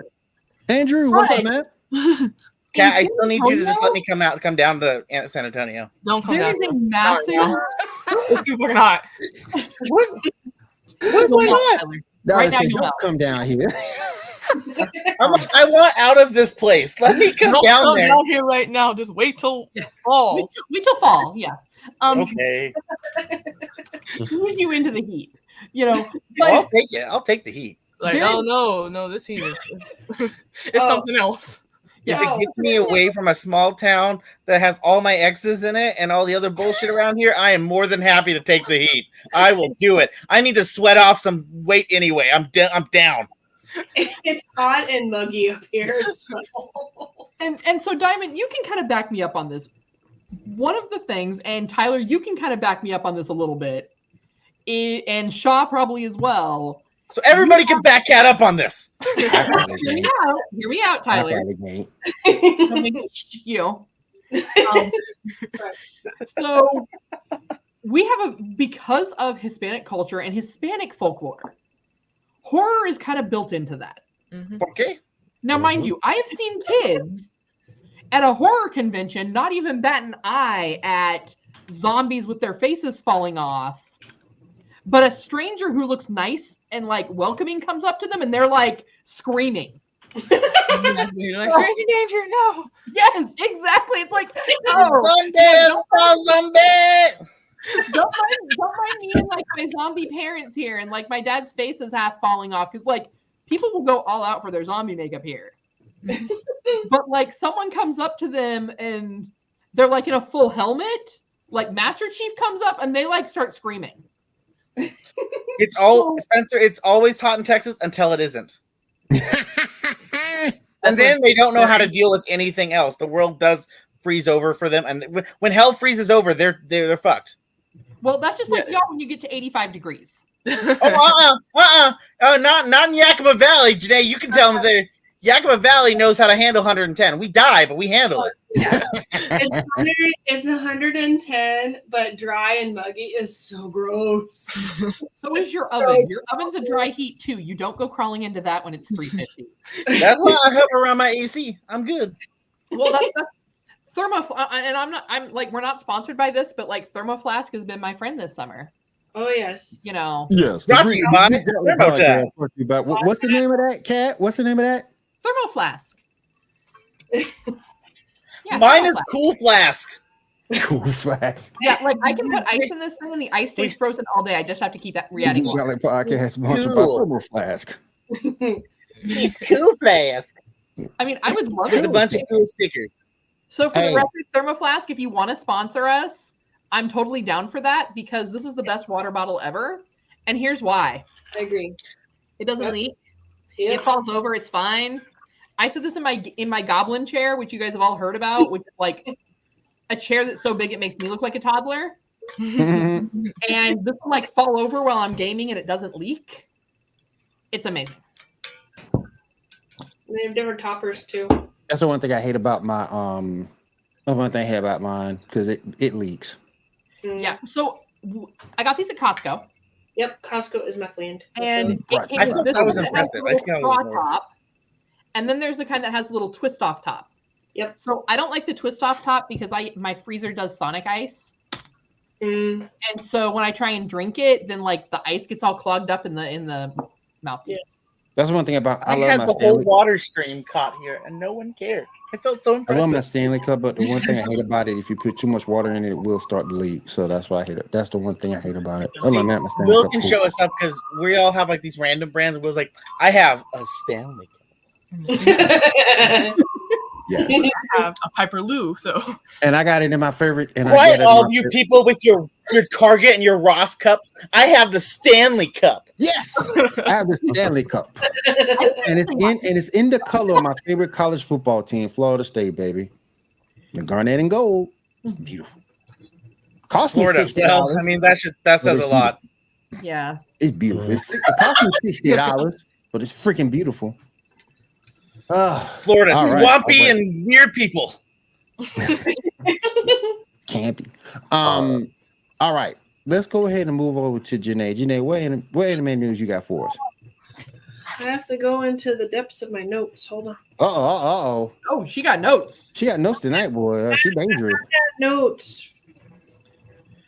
Andrew, what's up, man? Kat, I still need you to just let me come down to San Antonio. Don't come There down. is a massive. It's too fucking hot. What's going on? Right now, Say, you don't will. come down here. I'm like, I want out of this place. Let me come Don't down come there. down here right now. Just wait till fall. Wait till fall, yeah. Okay. Ease you into the heat, you know. Well, I'll But take it. I'll take the heat. Like, There- no, this heat is it's something else. If Yeah. it gets me away from a small town that has all my exes in it and all the other bullshit around here, I am more than happy to take the heat. I will do it. I need to sweat off some weight anyway. I'm down. It's hot and muggy up here. So. and so Diamond, you can kind of back me up on this. One of the things, and Tyler, you can kind of back me up on this a little bit, and Shaw probably as well. So everybody can back Cat up on this. Hear me out, Tyler. Don't make it you. So we have because of Hispanic culture and Hispanic folklore, horror is kind of built into that. Okay. Now, mind you, I have seen kids at a horror convention not even bat an eye at zombies with their faces falling off, but a stranger who looks nice and like welcoming comes up to them and they're like screaming. You're like, stranger danger, no. Yes, exactly. It's like, oh, Zombie. don't mind me and like my zombie parents here, and like my dad's face is half falling off because like people will go all out for their zombie makeup here. But like someone comes up to them and they're like in a full helmet, like Master Chief comes up and they like start screaming. It's all Spencer. It's always hot in Texas until it isn't, and then they don't know how to deal with anything else. The world does freeze over for them, and when hell freezes over, they're fucked. Well, that's just like y'all when you get to 85 degrees. Not in Yakima Valley, Janae. You can tell them there. Yakima Valley knows how to handle 110. We die, but we handle it. It's 110, but dry and muggy is so gross. So is your oven. Your oven's a dry heat too. You don't go crawling into that when it's 350. That's why I hover around my AC. I'm good. Well, that's and I'm like, we're not sponsored by this, but like Thermoflask has been my friend this summer. Oh, yes. You know, Yes. Brought to you by Thermotech. What's the name of that, Cat? What's the name of that? Thermoflask. Yeah, Mine is Thermoflask. Cool Flask. Cool fact. Yeah, like I can put ice in this thing and the ice stays frozen all day. I just have to keep that re-adding Geek water. Gauntlet podcast sponsored by Cool. Thermal Flask. It's Cool Flask I mean, I would love with a it. bunch of cool stickers. So for Hey. the record, Thermoflask, if you want to sponsor us, I'm totally down for that because this is the best water bottle ever. And here's why. I agree. It doesn't Yep. leak. Yep. It falls over. It's fine. I said this in my goblin chair, which you guys have all heard about, which is like a chair that's so big it makes me look like a toddler. And this will like fall over while I'm gaming and it doesn't leak. It's amazing. They have different toppers too. That's the one thing I hate about my the one thing I hate about mine because it leaks. Yeah. So I got these at Costco. Yep. Costco is my friend. And Those it brats. came I with thought this that was one that has impressive. a I see how little it straw was. top. And then there's the kind that has a little twist off top. Yep. So I don't like the twist off top because my freezer does Sonic ice. Mm, And so when I try and drink it, then like the ice gets all clogged up in the mouthpiece. Yes. That's one thing about I I love had my the whole Stanley. water stream caught here, and no one cared. I felt so I impressive. love my Stanley Cup, but the one thing I hate about it, if you put too much water in it, it will start to leak. So that's why I hate it. That's the one thing I hate about it. Other than that, my Stanley Will Cup's can cool. show us up because we all have like these random brands. Will's like, I have a Stanley Cup. Yes. I have a Piper Lou, so And I got it in my favorite. And I Quiet, get it in all my of you favorite- people with your your Target and your Ross cup. I have the Stanley Cup. Yes, I have the Stanley Cup, and it's in the color of my favorite college football team, Florida State, baby. The garnet and gold. It's beautiful. Cost me Florida. $60. Well, I mean, that says a lot. Yeah. It's beautiful. It cost me $60, but it's freaking beautiful. Florida, all right, swampy and weird people. Campy. All right. Let's go ahead and move over to Janae. Janae, what anime news you got for us? I have to go into the depths of my notes. Hold on. Oh. Oh, she got notes. She got notes tonight, boy. She dangerous. Notes.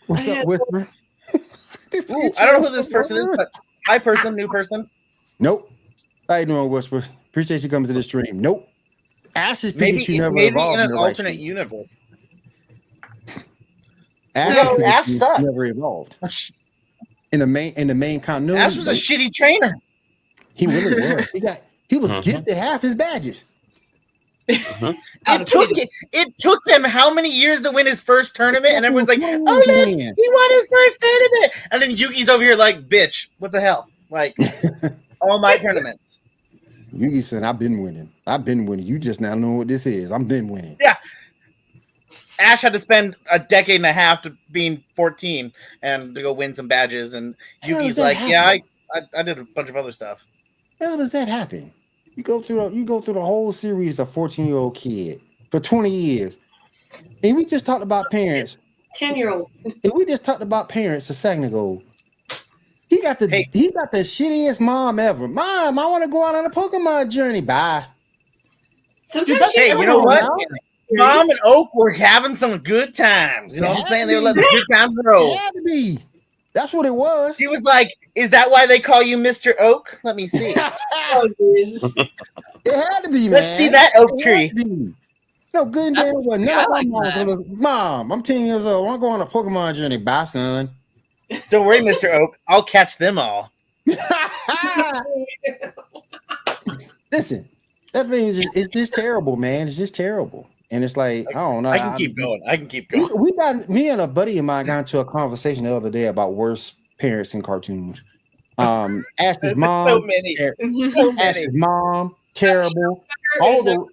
What's up, Whisper? Ooh, I don't know who this person is, but hi, person, new person. Nope. How you doing, Whisper? Appreciate you coming to the stream. Nope. Ash is Maybe never in evolved an in the right alternate stream. universe. Ash sucks. never evolved. In the main continuity. Ash was a shitty trainer. He really was. He was gifted half his badges. It took him how many years to win his first tournament? And everyone's like, oh, look, he won his first tournament. And then Yugi's over here like, bitch, what the hell? Like, all my tournaments. Yugi said, I've been winning. You just now know what this is. I've been winning. Yeah. Ash had to spend a decade and a half to being 14 and to go win some badges. And Yugi's like, yeah, I did a bunch of other stuff. How does that happen? You go through the whole series of 14-year-old kid for 20 years. And we just talked about parents. 10-year-old. And we just talked about parents a second ago. He got the shittiest mom ever. Mom, I want to go out on a Pokemon journey. Bye. Sometimes hey, you know what? Mom and Oak were having some good times. You know what I'm saying? They were letting the good times roll. It had to be. That's what it was. She was like, is that why they call you Mr. Oak? Let me see. It had to be, man. Let's see that oak tree. No, good and damn well. None of my moms. Mom, I'm 10 years old. I want to go on a Pokemon journey. Bye, son. Don't worry, Mr. Oak. I'll catch them all. Listen, that thing is just terrible, man. It's just terrible. And it's like, I don't know. I can keep going. We got me and a buddy of mine got into a conversation the other day about worst parents in cartoons. Ash's mom, so many. Ash's mom, terrible. All the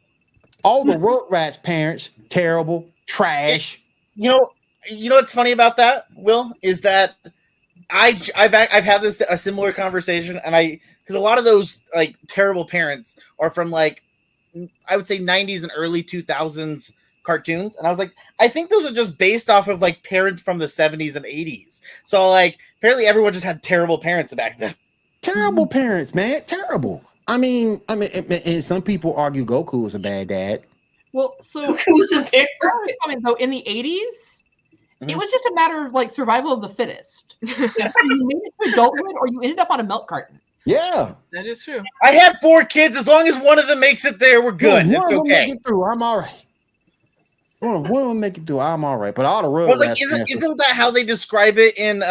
Rugrats parents, terrible, trash. You know what's funny about that, Will, is that I've had a similar conversation, and because a lot of those like terrible parents are from like I would say 90s and early 2000s cartoons, and I was like, I think those are just based off of like parents from the 70s and 80s. So like apparently everyone just had terrible parents back then. Terrible parents, man, terrible. I mean, and some people argue Goku was a bad dad. Well, so Goku's a parent. though in the 80s, it was just a matter of like survival of the fittest. You made it to adulthood, or you ended up on a milk carton. Yeah, That is true. I had 4 kids. As long as one of them makes it there, we're good. One It's of them okay. make it through, I'm all right. One of them make it through, I'm all right. But all the I Rugrats was like, isn't that how they describe it in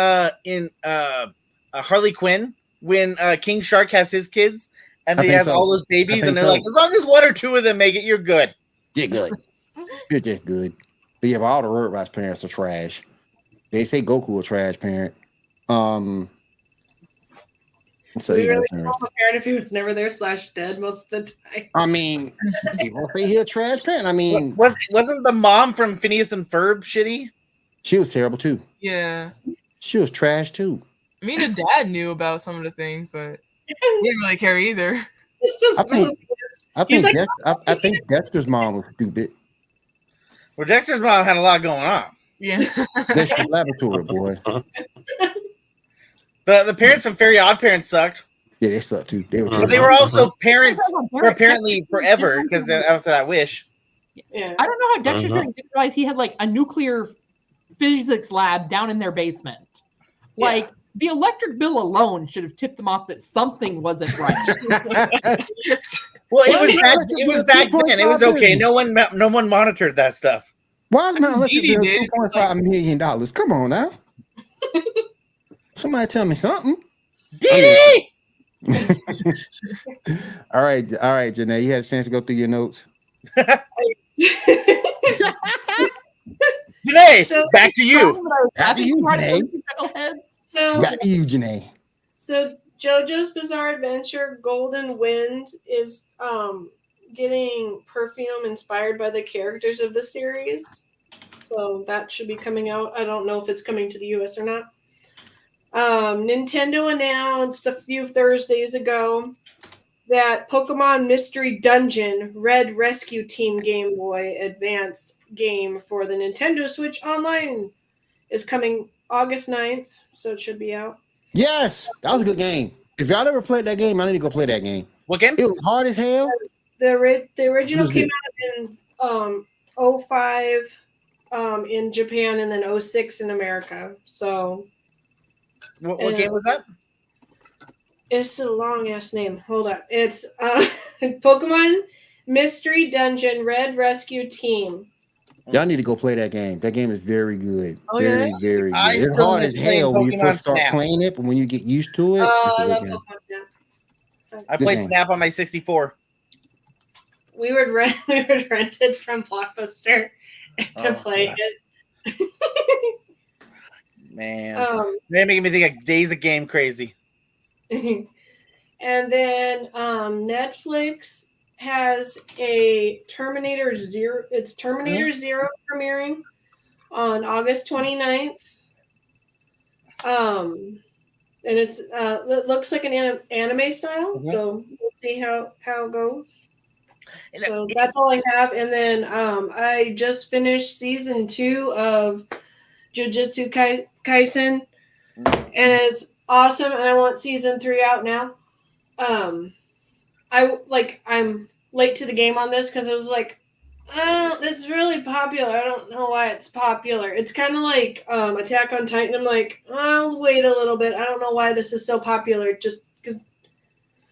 Harley Quinn when King Shark has his kids and he has all those babies, and they're like, as long as 1 or 2 of them make it, you're good. You're good. You're just good. But yeah, but all the Rugrats parents are trash. They say Goku a trash parent. So We really call him a parent if he was never there / dead most of the time. I mean, people say he a trash parent. I mean, Wasn't the mom from Phineas and Ferb shitty? she was terrible too. Yeah. She was trash too. I mean, the dad knew about some of the things, but he didn't really care either. I think Dexter's mom was stupid. Well, Dexter's mom had a lot going on. Yeah. Dexter's laboratory boy. The parents from Fairy Odd Parents sucked. Yeah, they sucked too. They were But terrible. they were also parents for apparently forever because after that wish. Yeah. I don't know how Dexter's parents didn't realize he had like a nuclear physics lab down in their basement. Like the electric bill alone should have tipped them off that something wasn't right. Well, it was back then. It was okay. No one monitored that stuff. Why is my electric bill did. $2.5 million? Come on now. Somebody tell me something. Did All right, Janae. You had a chance to go through your notes. Janae, So- back to you. Back to you, Janae. So, Back to you, Janae. so JoJo's Bizarre Adventure Golden Wind is getting perfume inspired by the characters of the series. So that should be coming out. I don't know if it's coming to the US or not. Nintendo announced a few Thursdays ago that Pokemon Mystery Dungeon Red Rescue Team Game Boy Advanced game for the Nintendo Switch Online is coming August 9th, so it should be out. Yes, that was a good game. If y'all ever played that game, I need to go play that game. What game? It was hard as hell. The original was came good. out in 05 in Japan and then 06 in America. So What game was that? it's a long ass name. Hold up. It's Pokemon Mystery Dungeon Red Rescue Team. Y'all need to go play that game. That game is very good. Oh, very, yeah? very good. I It's still hard miss as hell when you playing first start Pokemon Snap. playing it, but when you get used to it, it's I a love good game. Pokemon Snap. I Good played game. Snap on my 64. We would rent it from Blockbuster to Oh, play God. it. Man, they're making me think of Days of Game crazy. And then Netflix has a Terminator Zero. It's Terminator Zero premiering on August 29th. And it looks like an anime style, Mhm. so we'll see how it goes. And So that's all I have. And then I just finished season 2 of Jujutsu Kaisen, and it's awesome. And I want season 3 out now. I'm late to the game on this because it was like, this is really popular. I don't know why it's popular. It's kind of like Attack on Titan. I'm like, I'll wait a little bit. I don't know why this is so popular. Just because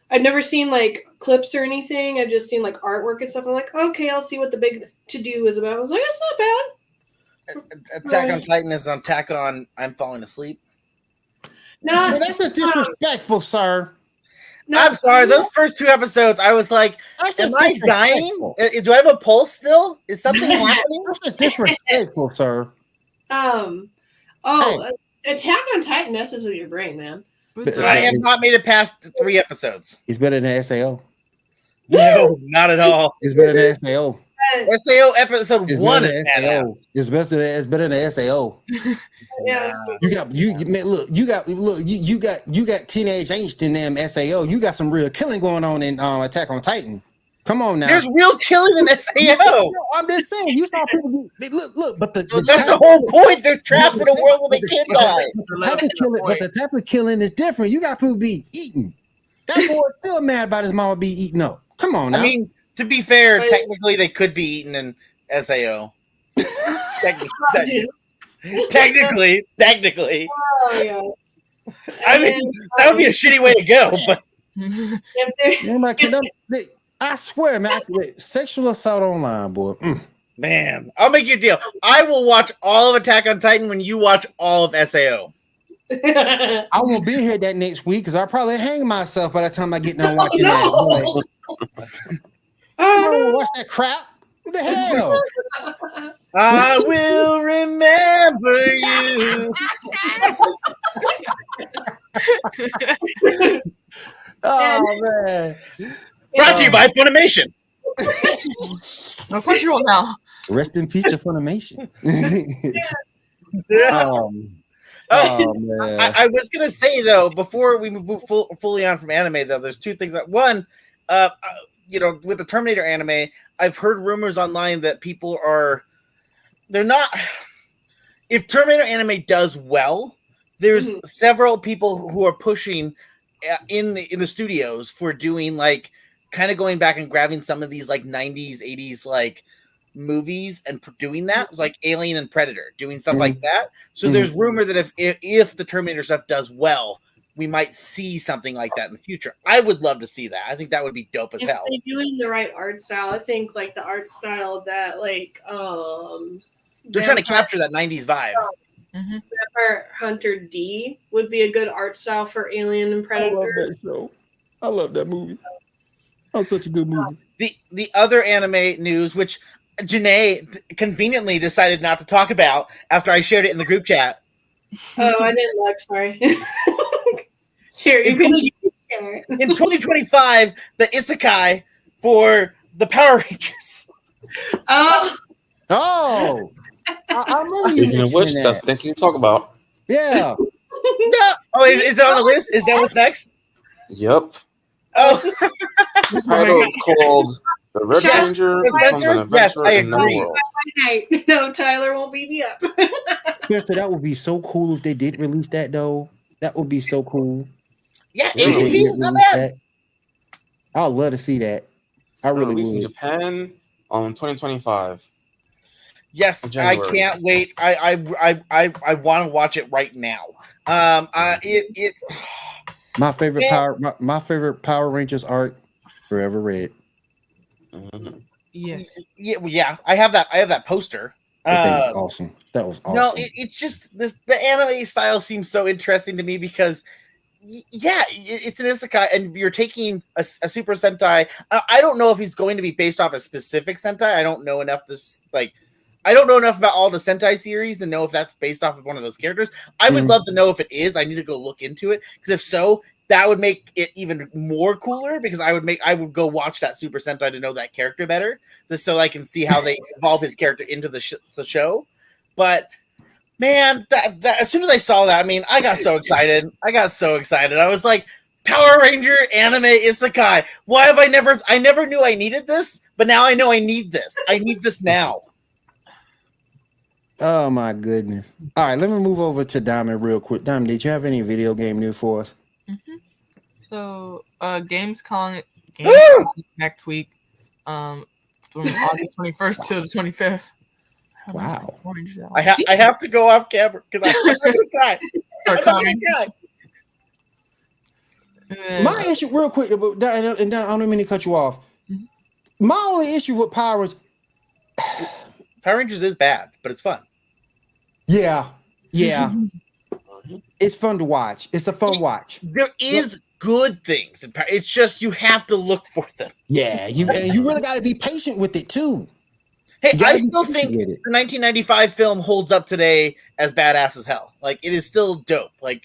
I'd never seen like clips or anything. I've just seen like artwork and stuff. I'm like, okay, I'll see what the big to do is about. I was like, it's not bad. Attack on Titan is on Attack on I'm Falling Asleep. No, So that's just disrespectful, sir. no, I'm sorry, those first 2 episodes, I was like, That's am just I dying? disrespectful. Do I have a pulse still? Is something happening? That's just disrespectful, sir. Attack on Titan messes with your brain, man. I have not made it past 3 episodes. It's better than SAO. No, not at all. It's better than SAO. SAO episode It's 1 better is than SAO. badass. It's better than SAO. Yeah, You got teenage angst in them SAO. You got some real killing going on in Attack on Titan. Come on now. There's real killing in SAO. No, I'm just saying. You saw people look, but That's the whole point. They're trapped in a world where they can't die. the type of killing is different. You got people be eating. That boy's still mad about his mama be eating up. Come on now. I mean, to be fair, technically they could be eaten in SAO. Technically. Oh, yeah. I mean, that would be a shitty way to go, but I swear, man, sexual assault online, boy. man, I'll make you a deal. I will watch all of Attack on Titan when you watch all of SAO. I won't be here that next week because I'll probably hang myself by the time I get done watching that. I don't want to watch that crap. What the hell? I will remember you. Oh man! Brought to you by Funimation. No Crunchyroll now. Rest in peace to Funimation. Oh, man. I was gonna say though, before we move fully on from anime, though, there's 2 things. One, with the Terminator anime, I've heard rumors online that people they're not. If Terminator anime does well, there's several people who are pushing in the studios for doing like kind of going back and grabbing some of these like 90s, 80s like movies and doing that, like Alien and Predator, doing stuff like that. So there's rumor that if the Terminator stuff does well, we might see something like that in the future. I would love to see that. I think that would be dope as hell. If they're doing the right art style, I think like the art style that like they're trying to capture that 90s vibe. Vampire Hunter D would be a good art style for Alien and Predator. I love that show. I love that movie. That was such a good movie. The other anime news, which Janae conveniently decided not to talk about after I shared it in the group chat. Oh, I didn't look. Sorry. Sure, you can share. In 2025, the isekai for the Power Rangers. Oh, Oh, I remember you Speaking of which, mentioning that's that. the next thing to talk about. Yeah. No. Oh, is it on the list? Is that what's next? Yep. Oh, The title is called The Red Just Ranger Spencer? Becomes an Yes, Adventurer I in Another agree. World. night. No, Tyler won't beat me up. Spencer, that would be so cool if they did release that though. That would be so cool. yeah, Yeah. If they AVP did is not release bad. that. I'd love to see that. I really Released in would. Japan on 2025. Yes, I January. can't wait. I want to watch it right now. It My favorite Yeah. my favorite Power Rangers art, Forever Red. Mhm. Yes. yeah. I have that poster. That thing was awesome. That was awesome. No, it's just this. The anime style seems so interesting to me because, it's an isekai, and you're taking a Super Sentai. I don't know if he's going to be based off a specific Sentai. I don't know enough. I don't know enough about all the Sentai series to know if that's based off of one of those characters. I would love to know if it is. I need to go look into it because if so, that would make it even more cooler because I would go watch that Super Sentai to know that character better, just so I can see how they evolve his character into the show. But man, that as soon as I saw that, I mean, I got so excited. I was like, Power Ranger anime isekai. Why have I never knew I needed this, but now I know I need this. I need this now. Oh my goodness. All right, let me move over to Diamond real quick. Diamond, did you have any video game news for us? So, games Woo! next week, from August 21st to the 25th. Wow. I have to go off camera because I'm gonna cry. Start coming. My issue, real quick, and I don't mean to cut you off. My only issue with Power is, Power Rangers is bad, but it's fun. yeah, it's fun to watch. It's a fun watch. There is good things. It's just you have to look for them. Yeah, you really got to be patient with it too. Hey, You gotta I be still patient think with the it. 1995 film holds up today as badass as hell. Like it is still dope. Like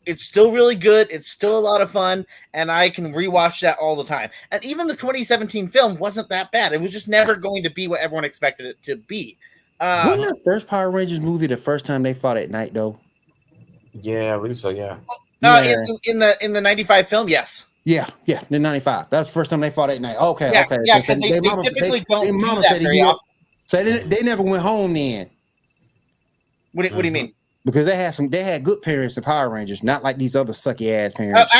it's still really good. It's still a lot of fun, and I can rewatch that all the time. And even the 2017 film wasn't that bad. It was just never going to be what everyone expected it to be. Wasn't the first Power Rangers movie the first time they fought at night though? Yeah, I believe so. Yeah. In the 95 film, yes. Yeah, the 95. That's the first time they fought at night. Okay. Yeah, because So they typically don't do that said very often. So they never went home then. What do you mean? Because they had good parents in Power Rangers, not like these other sucky ass parents.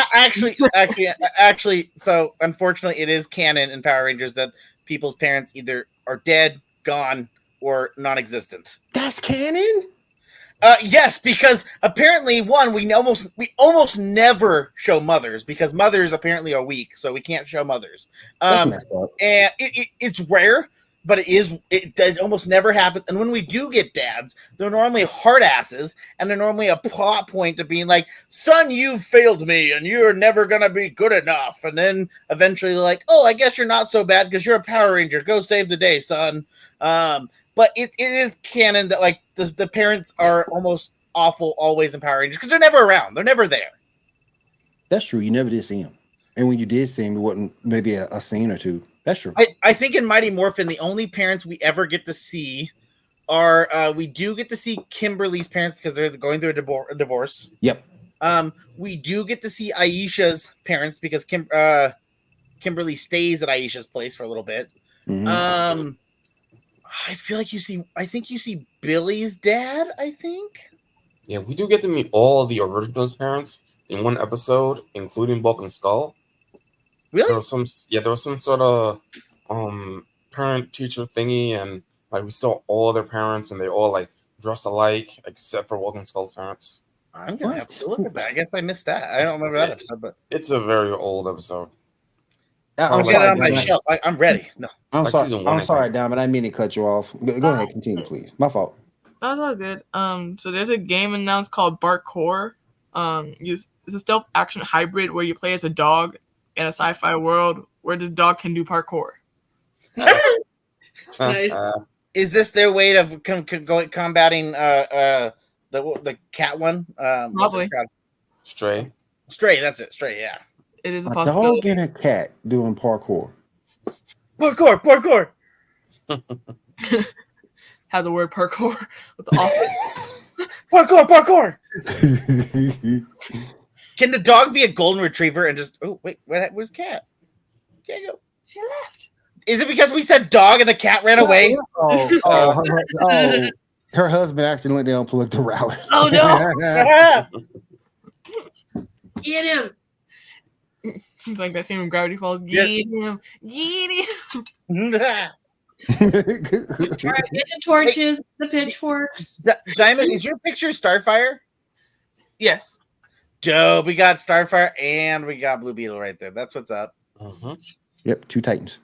Actually, so unfortunately, it is canon in Power Rangers that people's parents either are dead, gone, or non-existent. That's canon? Yes, because apparently, we almost never show mothers because mothers apparently are weak, so we can't show mothers. That's messed up. And it's rare, but it does almost never happen. And when we do get dads, they're normally hard asses, and they're normally a plot point to being like, "Son, you failed me, and you're never gonna be good enough." And then eventually, they're like, "Oh, I guess you're not so bad because you're a Power Ranger. Go save the day, son." But it is canon that like the parents are almost awful always in Power Rangers because they're never around. They're never there. That's true. You never did see him. And when you did see him, it wasn't maybe a scene or two. That's true. I think in Mighty Morphin, the only parents we ever get to see are we do get to see Kimberly's parents because they're going through a divorce. Yep. We do get to see Aisha's parents because Kimberly stays at Aisha's place for a little bit. Mhm. I feel like I think you see Billy's dad, I think. Yeah, we do get to meet all the original's parents in one episode, including Bulk and Skull. Really? There was some sort of parent teacher thingy, and like we saw all their parents, and they all like dressed alike except for Bulk and Skull's parents. I'm gonna have to look at that. I guess I missed that. I don't remember that episode, but It's a very old episode. I'll I'm get it on sorry, my Diamond. shelf. I'm ready. No. I'm Like sorry. season one, I'm I sorry, think. Diamond. I didn't mean to cut you off. Go ahead, continue, please. My fault. That's all good. So there's a game announced called Barkcore. It's a stealth action hybrid where you play as a dog in a sci-fi world where the dog can do parkour. Nice. Is this their way of combating the cat one? What's Probably. it called? Stray. Stray. That's it. Stray. Yeah. It is a A possibility. dog and a cat doing parkour. Parkour. Have the word parkour with the office. Parkour. Can the dog be a golden retriever and just? Oh wait, where's cat? Can't go. She left. Is it because we said dog and the cat ran away? Her husband accidentally unplugged the router. Oh no! Get him. Seems like that scene in Gravity Falls. Yeah. Get him. All right, get the torches, the pitchforks. Diamond, is your picture Starfire? Yes. Dope. We got Starfire and we got Blue Beetle right there. That's what's up. Yep, 2 Titans.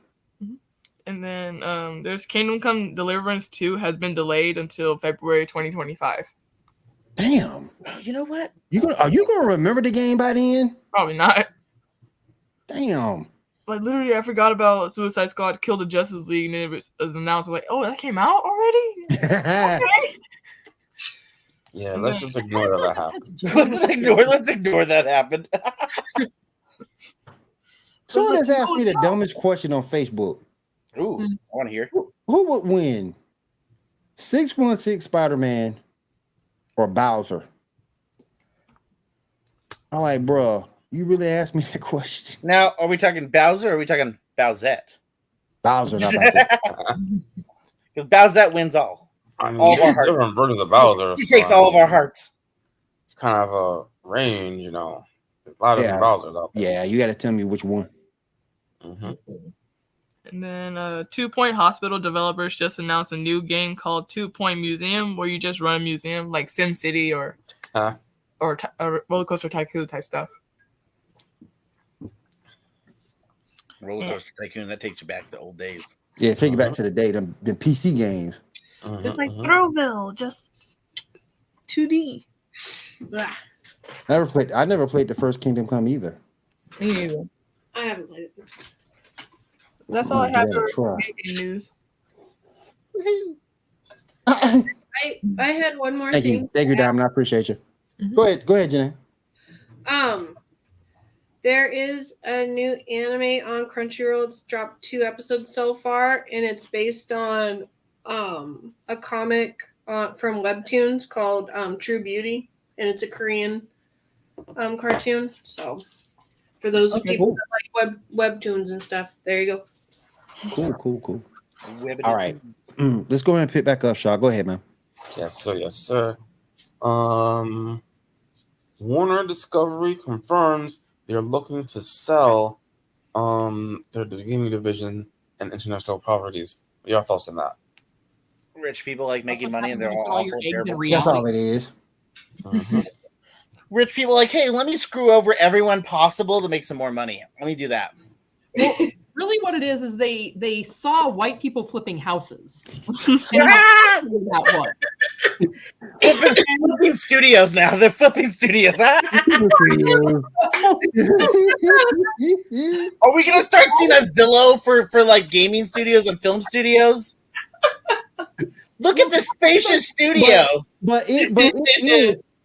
And then there's Kingdom Come Deliverance 2 has been delayed until February 2025. Damn. Oh, you know what? Are you gonna remember the game by then? Probably not. Damn. Like literally, I forgot about Suicide Squad Kill the Justice League, and it was announced. Like, oh, that came out already. Okay. Yeah, let's just ignore that happened. Let's ignore that happened. Someone has asked me the dumbest question on Facebook. Ooh, I want to hear. Who would win? 616 Spider-Man or Bowser? I'm like, bro, you really asked me that question. Now, are we talking Bowser or are we talking Bowsette? Bowser, not Bowser. Because Bowsette wins all. I mean, All of our hearts. different versions of Bowser. He takes all of our hearts. It's kind of a range, you know. There's a lot of different Bowsers out there. Yeah, you got to tell me which one. And then 2 Point Hospital developers just announced a new game called 2 Point Museum, where you just run a museum like Sim City or Roller Coaster Tycoon type stuff. Roller Coaster Tycoon, that takes you back to old days. Yeah, take you back to the day, the PC games. It's like Throwville, just 2D. I never played the first Kingdom Come either. Me neither. I haven't played it. That's all I have Give it a for try. gaming news. I had one more Thank thing. you, Diamond. I appreciate you. Mhm. Go ahead, Janae. There is a new anime on Crunchyroll. It's dropped 2 episodes so far, and it's based on a comic from Webtoons called True Beauty, and it's a Korean cartoon. So for those people that like webtoons and stuff, there you go. Cool. All right. Let's go ahead and pick back up, Shaw. Go ahead, man. Yes, sir. Warner Discovery confirms they're looking to sell their gaming division and international properties. What are your thoughts on that? Rich people like making money and they're all all your awful. eggs in Terrible. That's all reality. it is. Rich people like, hey, let me screw over everyone possible to make some more money. Let me do that. Well, really, what it is they saw white people flipping houses. Ah! And that was. Flipping studios now. They're flipping studios. Are we gonna start seeing a Zillow for like gaming studios and film studios? Look at the spacious studio.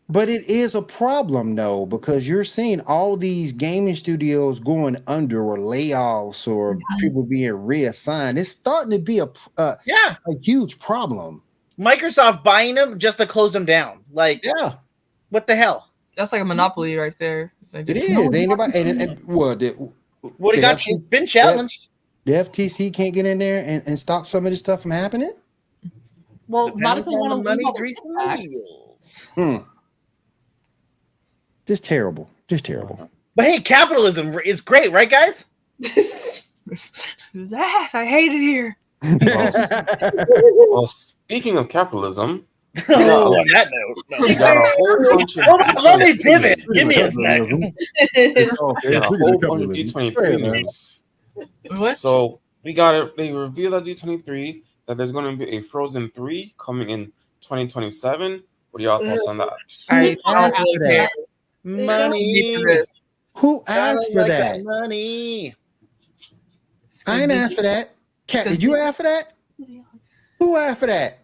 But it is a problem though, because you're seeing all these gaming studios going under or layoffs or people being reassigned. It's starting to be a huge problem. Microsoft buying them just to close them down. Like, what the hell? That's like a monopoly right there. It's like It is. Ain't nobody. It's been challenged. The FTC can't get in there and stop some of this stuff from happening. Well, not if they want to money, leave all their grease kids the back. wheels. Just terrible. But hey, capitalism is great, right, guys? Ass, I hate it here. Well, speaking of capitalism, Oh, on that note, no. we got a whole bunch of Hold on, let me pivot. Give me a second. a whole bunch of D23 news. What? So we got it. They revealed at D23 that there's going to be a Frozen 3 coming in 2027. What are y'all thoughts on that? I asked for that? Money. Who asked for that? Money. I ain't asked for that. Cat, did you ask for that? Who asked for that?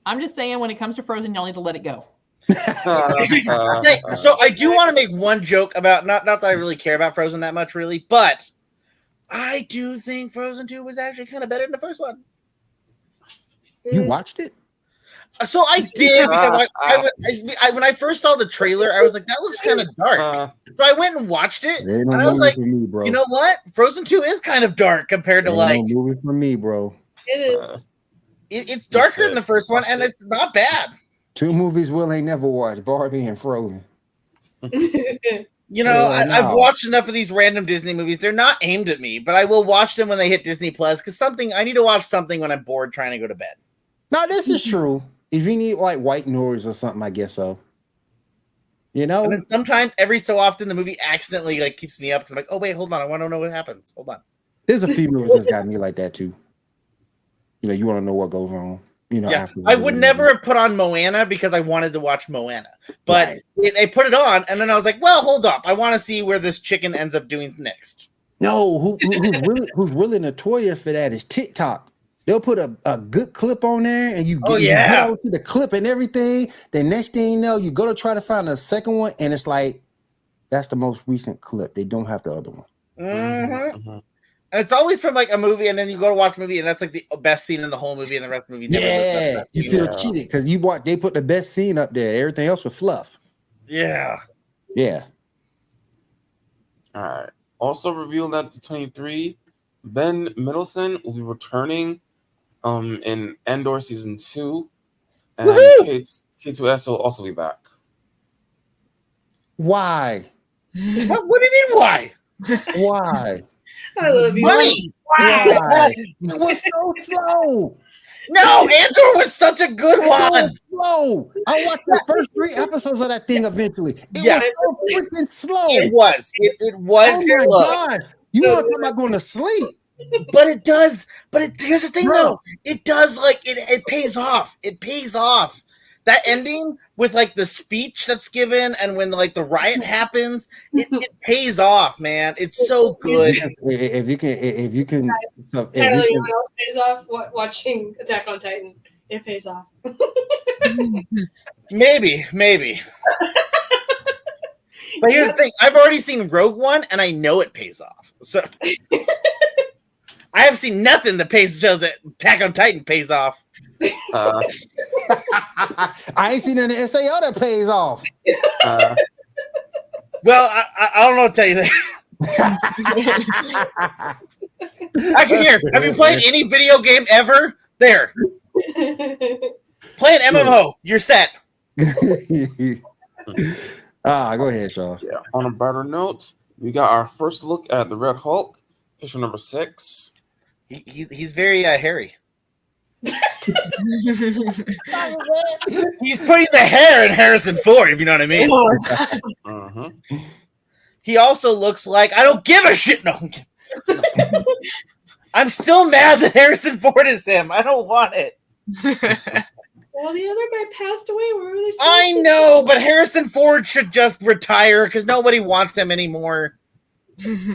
I'm just saying, when it comes to Frozen, y'all need to let it go. Okay, so I do want to make one joke about not that I really care about Frozen that much, really, but I do think Frozen 2 was actually kind of better than the first one. You watched it? So I did because I when I first saw the trailer, I was like, that looks kind of dark. So I went and watched it, and I was like, you know what? Frozen 2 is kind of dark compared to like movie for me, bro. It is. It's darker than the first one, and it's not bad. 2 movies Will ain't never watched: Barbie and Frozen. You know, I've watched enough of these random Disney movies. They're not aimed at me, but I will watch them when they hit Disney Plus because I need to watch something when I'm bored trying to go to bed. No, this is true. If you need like white noise or something, I guess so. You know, and then sometimes, every so often, the movie accidentally like keeps me up because I'm like, oh wait, hold on, I want to know what happens. Hold on. There's a few movies that's got me like that too. You know, you want to know what goes on. You know, yeah, I would never have put on Moana because I wanted to watch Moana, but they put it on, and then I was like, well, hold up, I want to see where this chicken ends up doing next. No, who's really notorious for that is TikTok. They'll put a good clip on there, and you get to the clip and everything. The next thing you know, you go to try to find a second one, and it's like that's the most recent clip. They don't have the other one. Mm-hmm. And it's always from like a movie, and then you go to watch a movie, and that's like the best scene in the whole movie, and the rest of the movie. Yeah, you feel cheated because they put the best scene up there. Everything else was fluff. Yeah. All right. Also revealed at the 23, Ben Mendelsohn will be returning in Andor season 2, and K2S will also be back. Why? What do you mean? Why? Why? I love you. Why? It was so slow. No, Andor was such a good one. Slow. I watched the first 3 episodes of that thing eventually. It was so freaking slow. It was. It was. Oh my God. You want to talk about going to sleep? But it does. Here's the thing, though. It does, like, it pays off. It pays off. That ending with, like, the speech that's given and when, like, the riot happens, it pays off, man. It's so good. If you can. Tyler, you know what else pays off? Watching Attack on Titan. It pays off. Maybe. But here's the thing. I've already seen Rogue One, and I know it pays off. So I have seen nothing that shows that Attack on Titan pays off. I ain't seen any SAO that pays off. Well, I don't know what to tell you that. Actually, here, have you played any video game ever? There. Play an MMO. You're set. Go ahead, Shaw. Yeah. On a better note, we got our first look at the Red Hulk, picture number 6. He's very hairy. He's putting the hair in Harrison Ford, if you know what I mean. He also looks like I don't give a shit. No, I'm still mad that Harrison Ford is him. I don't want it. Well, the other guy passed away. Where were they? I know, but Harrison Ford should just retire because nobody wants him anymore.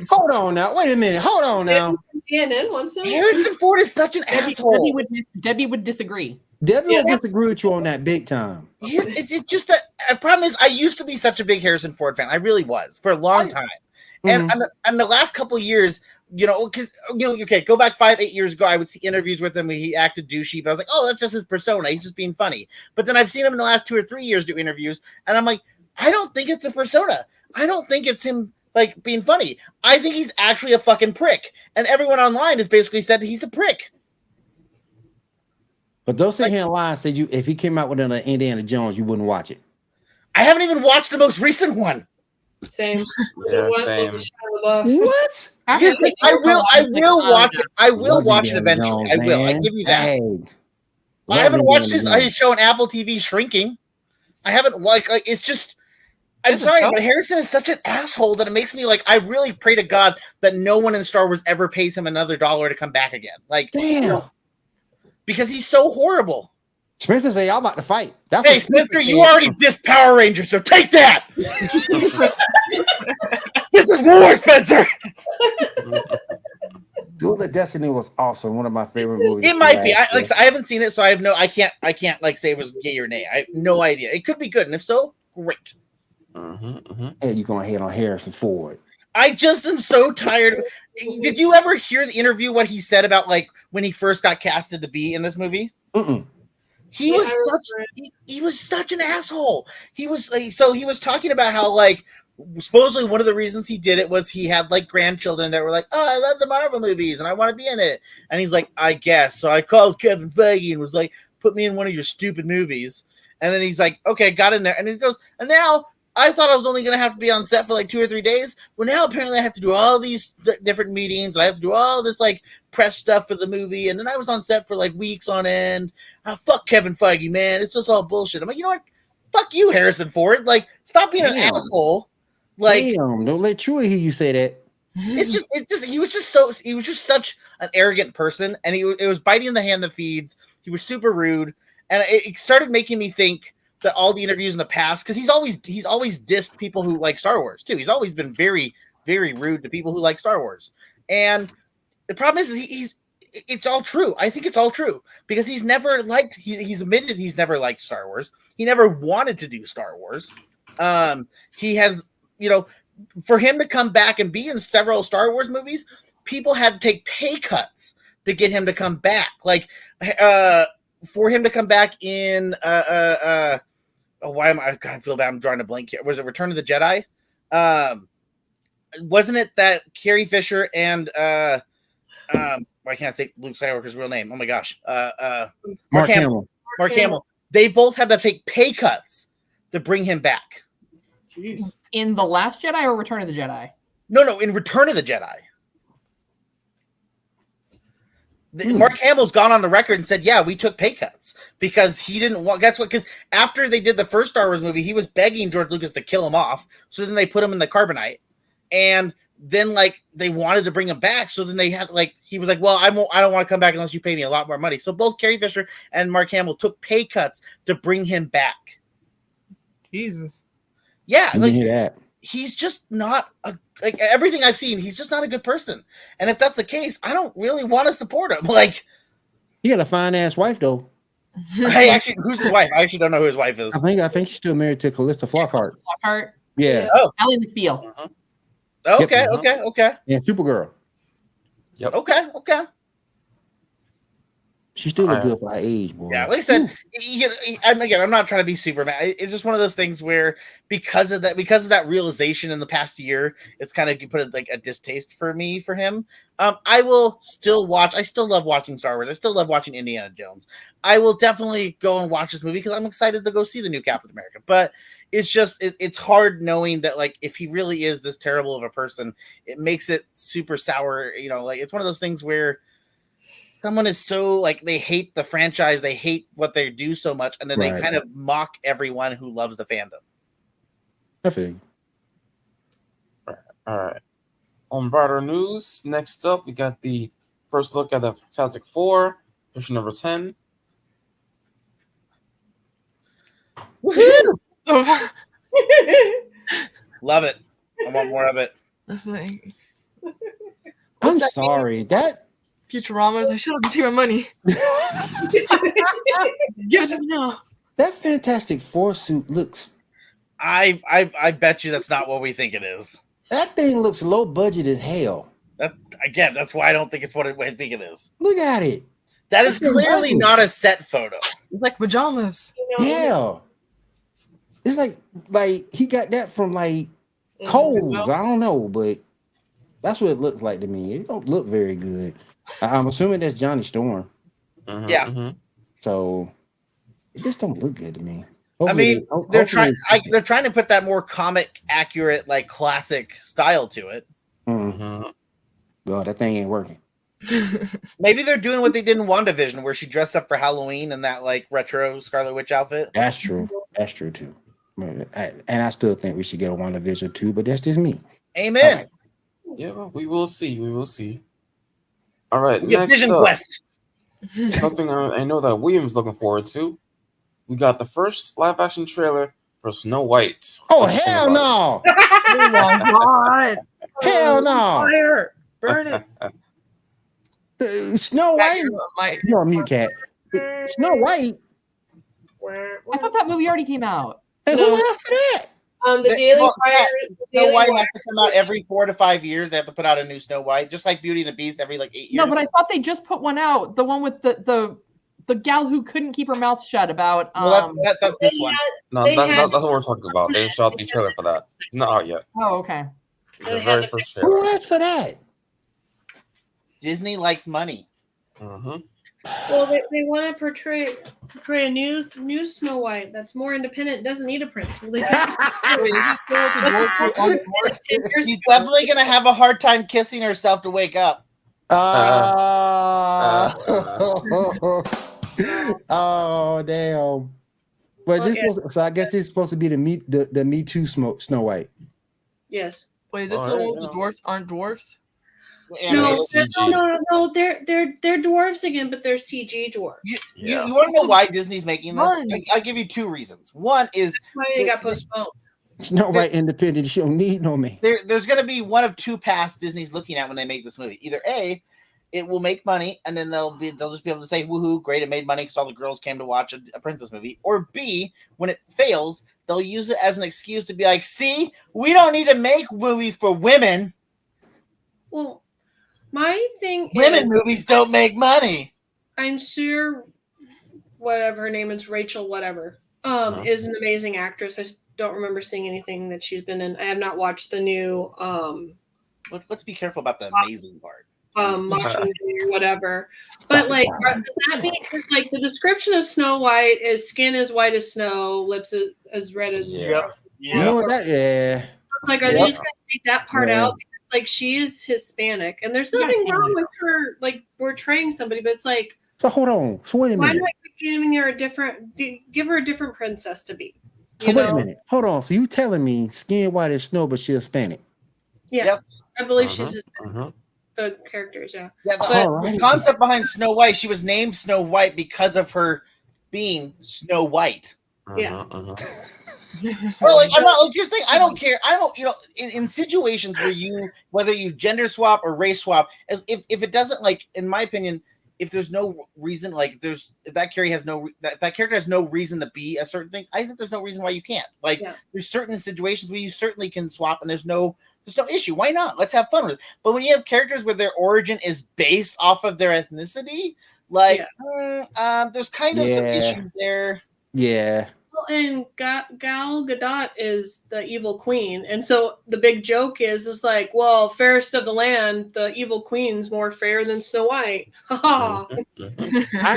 Hold on now. Wait a minute. Hold on now. CNN wants him. Harrison Ford is such an asshole. Debbie would disagree. Debbie would disagree with you on that big time. It's just that the problem is I used to be such a big Harrison Ford fan. I really was for a long time. And the last couple of years, because okay, go back 5-8 years ago, I would see interviews with him where he acted douchey, but I was like, oh, that's just his persona. He's just being funny. But then I've seen him in the last 2 or 3 years do interviews, and I'm like, I don't think it's a persona. I don't think it's him like being funny. I think he's actually a fucking prick. And everyone online has basically said he's a prick. But don't sit here and lie and say if he came out with an Indiana Jones, you wouldn't watch it. I haven't even watched the most recent one. Same. Yeah, same. What? I will watch it. I will watch it eventually. I will. I give you that. Hey. I haven't watched his show on Apple TV, Shrinking. I haven't it's just. I'm sorry, but Harrison is such an asshole that it makes me I really pray to God that no one in Star Wars ever pays him another $1 to come back again. Damn. Because he's so horrible. Spencer say y'all about to fight. Hey, Spencer, you already dissed Power Rangers, so take that. This is war, Spencer. Duel of Destiny was awesome. One of my favorite movies. It might be. I haven't seen it, so I can't like say it was yay or nay. I have no idea. It could be good, and if so, great. Hey, you gonna hate on Harrison Ford? I just am so tired. Did you ever hear the interview? What he said about like when he first got casted to be in this movie? He was such an asshole. He was so he was talking about how like supposedly one of the reasons he did it was he had like grandchildren that were like, oh, I love the Marvel movies and I want to be in it. And he's like, I guess. So I called Kevin Feige and was like, put me in one of your stupid movies. And then he's like, okay, got in there. And he goes, and now I thought I was only going to have to be on set for like 2 or 3 days. Well, now apparently I have to do all these different meetings. And I have to do all this like press stuff for the movie. And then I was on set for like weeks on end. Fuck Kevin Feige, man. It's just all bullshit. I'm like, you know what? Fuck you, Harrison Ford. Like, stop being an asshole. Like, damn, don't let Chewie hear you say that. He was just such an arrogant person. And it was biting the hand that feeds. He was super rude. And it started making me think that all the interviews in the past, because he's always dissed people who like Star Wars too. He's always been very, very rude to people who like Star Wars. And the problem is it's all true. I think it's all true because he's admitted he's never liked Star Wars. He never wanted to do Star Wars. He has, for him to come back and be in several Star Wars movies, people had to take pay cuts to get him to come back. Like, for him to come back in, why am I kind of feel bad? I'm drawing a blank here. Was it Return of the Jedi? Wasn't it that Carrie Fisher and why can't I say Luke Skywalker's real name? Oh my gosh. Mark Hamill. Mark Hamill. They both had to take pay cuts to bring him back. Jeez. In The Last Jedi or Return of the Jedi? No, in Return of the Jedi. Mark Hamill's gone on the record and said, yeah, we took pay cuts because he didn't want, guess what? Because after they did the first Star Wars movie, he was begging George Lucas to kill him off. So then they put him in the carbonite and then like they wanted to bring him back. So then they had like, he was like, well, I don't want to come back unless you pay me a lot more money. So both Carrie Fisher and Mark Hamill took pay cuts to bring him back. Jesus. Yeah. Like that. He's just not like everything I've seen. He's just not a good person. And if that's the case, I don't really want to support him. Like, he got a fine ass wife though. Who's his wife? I actually don't know who his wife is. I think he's still married to Callista Flockhart. Flockhart. Yeah. Oh, Ally McBeal. Okay. Yeah, Supergirl. Yep. Okay. She still look good for her age, boy. Yeah, like I said, and again, I'm not trying to be Superman. It's just one of those things where because of that realization in the past year, it's kind of put like a distaste for him. I will still watch. I still love watching Star Wars. I still love watching Indiana Jones. I will definitely go and watch this movie because I'm excited to go see the new Captain America. But it's just it's hard knowing that like if he really is this terrible of a person, it makes it super sour. Like it's one of those things where someone is so like they hate the franchise, they hate what they do so much, and then they kind of mock everyone who loves the fandom. I think. All right. On broader news, next up we got the first look at the Fantastic Four, issue number 10. Woohoo! Love it. I want more of it. That's like, I'm sorry. That Futurama's. I should have taken my money. Give it to me now. That Fantastic Four suit looks. I bet you that's not what we think it is. That thing looks low budget as hell. That's why I don't think it's what I think it is. Look at it. That is clearly not a set photo. It's like pajamas. Yeah. It's like he got that from like Kohl's. I don't know, but that's what it looks like to me. It don't look very good. I'm assuming that's Johnny Storm. Yeah. So it just don't look good to me. Hopefully, they're trying to put that more comic accurate, like classic style to it. God, that thing ain't working. Maybe they're doing what they did in WandaVision, where she dressed up for Halloween in that like retro Scarlet Witch outfit. That's true. That's true too. And I still think we should get a WandaVision too, but that's just me. Amen. Right. Yeah, we will see. We will see. All right. Next Vision Quest. Something I know that William's looking forward to. We got the first live action trailer for Snow White. Oh, hell no! Oh my god! Hell no! Fire! Burn it! Snow White. You're on mute, cat. Snow White. I thought that movie already came out. Hey, No. who asked for that? The Daily Wire. Snow White has to come out every 4 to 5 years. They have to put out a new Snow White, just like Beauty and the Beast every like 8 years. No, but I thought they just put one out. The one with the gal who couldn't keep her mouth shut about. Well, that's this one. No, that's what we're talking about. They shot the trailer for that. Not out yet. Oh, okay. The very first Who trailer. asked for that? Disney likes money. Well, they want to portray a new Snow White that's more independent. Doesn't need a prince. Well, they She's definitely gonna have a hard time kissing herself to wake up. Oh damn! But so I guess this is supposed to be the Me Too Snow White. Yes. Wait, is this the one with the dwarfs aren't dwarfs? No, they're dwarves again, but they're CG dwarves. You want to know why Disney's making this? I'll give you 2 reasons. One is why it got postponed. Snow White independent. She don't need no man. There's going to be one of 2 paths Disney's looking at when they make this movie. Either A, it will make money, and then they'll just be able to say, "Woohoo, great! It made money because all the girls came to watch a princess movie." Or B, when it fails, they'll use it as an excuse to be like, "See, we don't need to make movies for women. Well, my thing Women is, movies don't make money." I'm sure whatever her name is, Rachael whatever, is an amazing actress. I don't remember seeing anything that she's been in. I have not watched the new Let's be careful about the amazing part. Mockingjay or whatever. But like, does that mean like the description of Snow White is skin as white as snow, lips as red as You know what that? Yeah. Like, are they just gonna take that part out? Because like she is Hispanic, and there's nothing wrong with her like portraying somebody, but it's like, so hold on. So wait a minute. why do I keep giving her give her a different princess to be? So wait a minute. Hold on. So you telling me skin white as snow, but she's Hispanic? Yeah. Yes. I believe she's Hispanic. The characters, yeah. Yeah, the concept behind Snow White, she was named Snow White because of her being Snow White. Yeah. Well, like I'm not like just think I don't care. I don't, in situations where whether you gender swap or race swap, if it doesn't, like, in my opinion, if there's no reason, like if that character has no reason to be a certain thing, I think there's no reason why you can't. Like there's certain situations where you certainly can swap and there's no issue. Why not? Let's have fun with it. But when you have characters where their origin is based off of their ethnicity, like there's kind of some issues there. Yeah. Well, and Gal Gadot is the evil queen, and so the big joke is like, well, fairest of the land, the evil queen's more fair than Snow White. I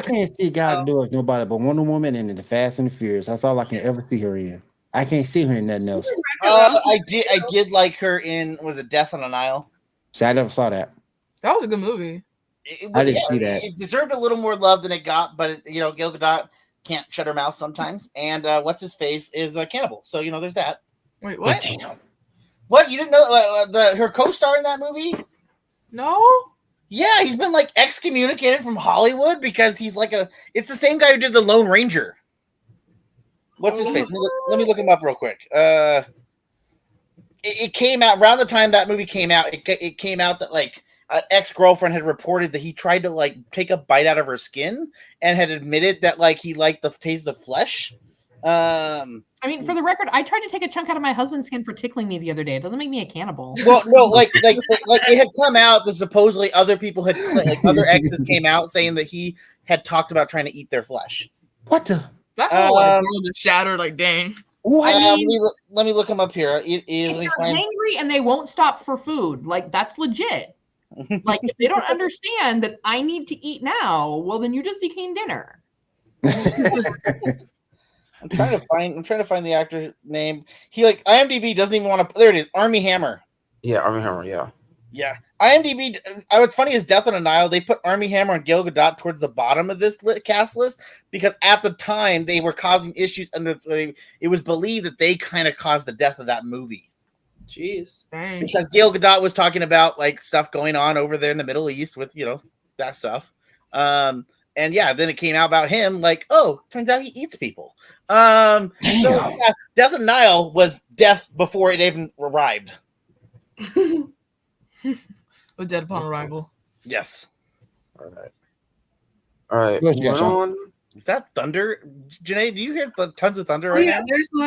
can't see Gal Gadot as nobody but Wonder Woman and the Fast and the Furious. That's all I can ever see her in. I can't see her in nothing else. I did like her in, was it Death on the Nile? See, I never saw that. That was a good movie. I didn't see that. It deserved a little more love than it got, but Gal Gadot can't shut her mouth sometimes, and what's his face is a cannibal. So there's that. Wait, what? Damn. What, you didn't know her co-star in that movie? No. Yeah, he's been like excommunicated from Hollywood because he's like it's the same guy who did the Lone Ranger. What's his face? Let me look him up real quick. It came out around the time that movie came out. It came out that like an ex-girlfriend had reported that he tried to like take a bite out of her skin and had admitted that like he liked the taste of flesh. I mean, for the record, I tried to take a chunk out of my husband's skin for tickling me the other day. It doesn't make me a cannibal. Well, no, like it had come out that supposedly other people had, like other exes came out saying that he had talked about trying to eat their flesh. What the? That's world is shattered. Like, dang. Let me look him up here. It is. If they're hangry and they won't stop for food, like that's legit. Like if they don't understand that I need to eat now, well, then you just became dinner. I'm trying to find the actor's name. He like IMDb doesn't even want to. There it is, Armie Hammer. Yeah, Armie Hammer. Yeah. Yeah. IMDb. What's funny is Death on the Nile. They put Armie Hammer and Gal Gadot towards the bottom of this cast list because at the time they were causing issues, and it was believed that they kind of caused the death of that movie. Jeez. Dang. Because Gal Gadot was talking about like stuff going on over there in the Middle East with that stuff. And yeah, then it came out about him like, oh, turns out he eats people. So yeah, Death on the Nile was death before it even arrived. Was dead upon arrival. Yes. All right. What else you got, Moving Sean? on. Is that thunder? Janae, do you hear tons of thunder right yeah, now?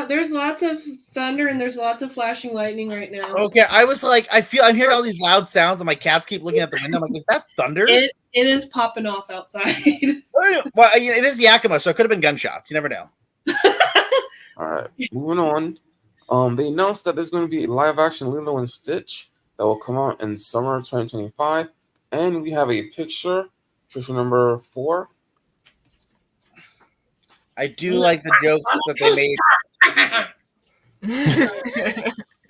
there's lots of thunder and there's lots of flashing lightning right now. Okay, I was like, I'm hearing all these loud sounds, and my cats keep looking at the window. I'm like, is that thunder? It is popping off outside. Well, it is Yakima, so it could have been gunshots. You never know. All right. Moving on. They announced that there's going to be a live action Lilo and Stitch that will come out in summer 2025, and we have a picture number 4. I do like the jokes that they made.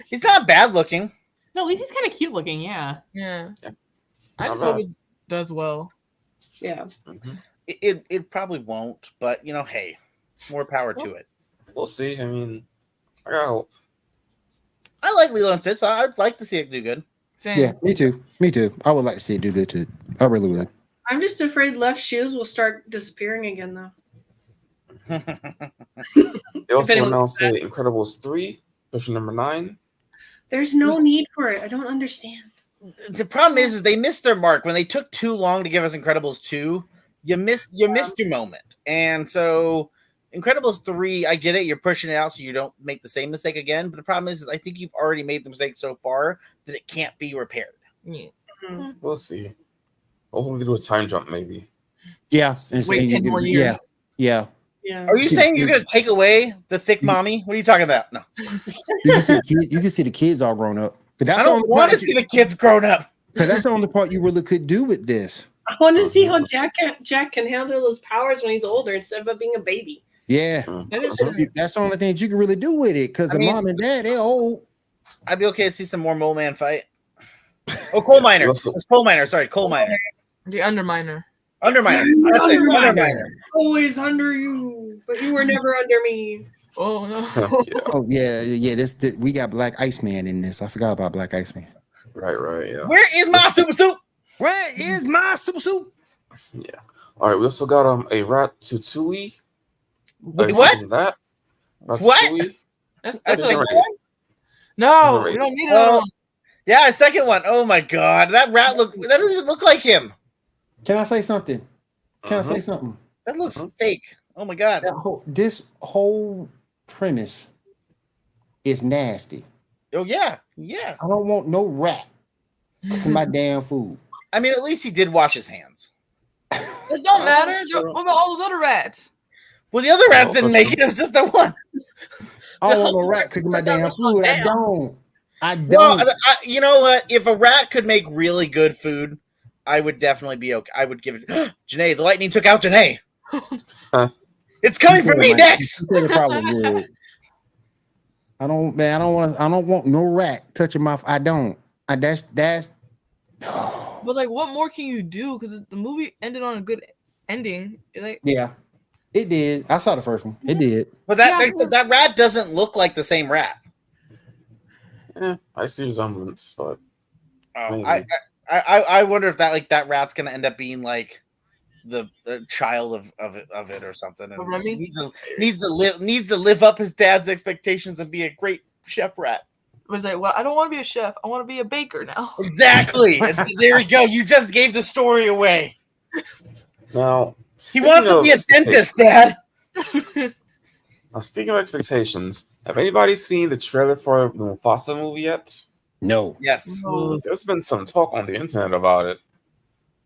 He's not bad looking. No, at least he's kind of cute looking. Yeah. Yeah. Yeah. I just Not hope bad. it does well. Yeah. It probably won't, but hey, more power to it. We'll see. I mean, I got hope. I like Lilo and Stitch. I'd like to see it do good. Same. Yeah, me too. Me too. I would like to see it do good too. I really would. I'm just afraid Left shoes will start disappearing again, though. They also anyone- announced the Incredibles 3, picture number 9. There's no need for it. I don't understand. The problem is they missed their mark when they took too long to give us Incredibles 2. You missed your moment, and so Incredibles 3, I get it. You're pushing it out so you don't make the same mistake again. But the problem is I think you've already made the mistake so far that it can't be repaired. Yeah. We'll see. Hopefully, they do a time jump, maybe. Yeah. Wait 10 more years. Yeah. Yeah. Are you saying you're going to take away the thick mommy? What are you talking about? No, You can see the kids all grown up. But that's I the only don't want part to see the kids grown up. so that's the only part you really could do with this. I want to see how Jack can handle his powers when he's older instead of being a baby. Yeah. That is true. That's the only thing that you can really do with it. Because the mom and dad, they're old. I'd be okay to see some more Mole Man fight. Oh, Coal Miner. Also- It's Coal Miner. Sorry, Coal Miner. The Underminer. Underminer. Underminer. Always under you, but you were never under me. Oh no. Yeah. Oh yeah. We got Black Iceman in this. I forgot about Black Iceman. Right. Yeah. Where is my super suit? Where is my super suit? Yeah. All right. We also got a Ratatouille. Wait, what? That. What? Ratatouille. That's That's like already- no. That's We don't need another one. Yeah, a second one. Oh my god, that doesn't even look like him. Can I say something? Can I say Mhm. something? That looks fake. Oh my god. This whole premise is nasty. Oh yeah. I don't want no rat in my damn food. I mean, at least he did wash his hands. It don't matter. What about all those other rats? Well, the other rats didn't make it. It was just the one. I don't want no rat cooking my damn food. I don't. Well, you know what? If a rat could make really good food, I would definitely be okay. I would give it. Janae, the lightning took out Janae. It's coming for me next. You said it probably would. I don't want no rat touching my. I don't. That's. But like, what more can you do? Because the movie ended on a good ending. Like, Yeah, it did. I saw the first one. It did. But they said that rat doesn't look like the same rat. I see resemblance, but Oh, maybe. I wonder if that rat's gonna end up being like the child of it or something. And Remy? needs to live up his dad's expectations and be a great chef rat. it was like, well, I don't want to be a chef. I want to be a baker now. Exactly. There we go. You just gave the story away. now He wanted to be a dentist, Dad. Now, speaking of expectations, have anybody seen the trailer for the Mufasa movie yet? No. Yes. There's been some talk on the internet about it,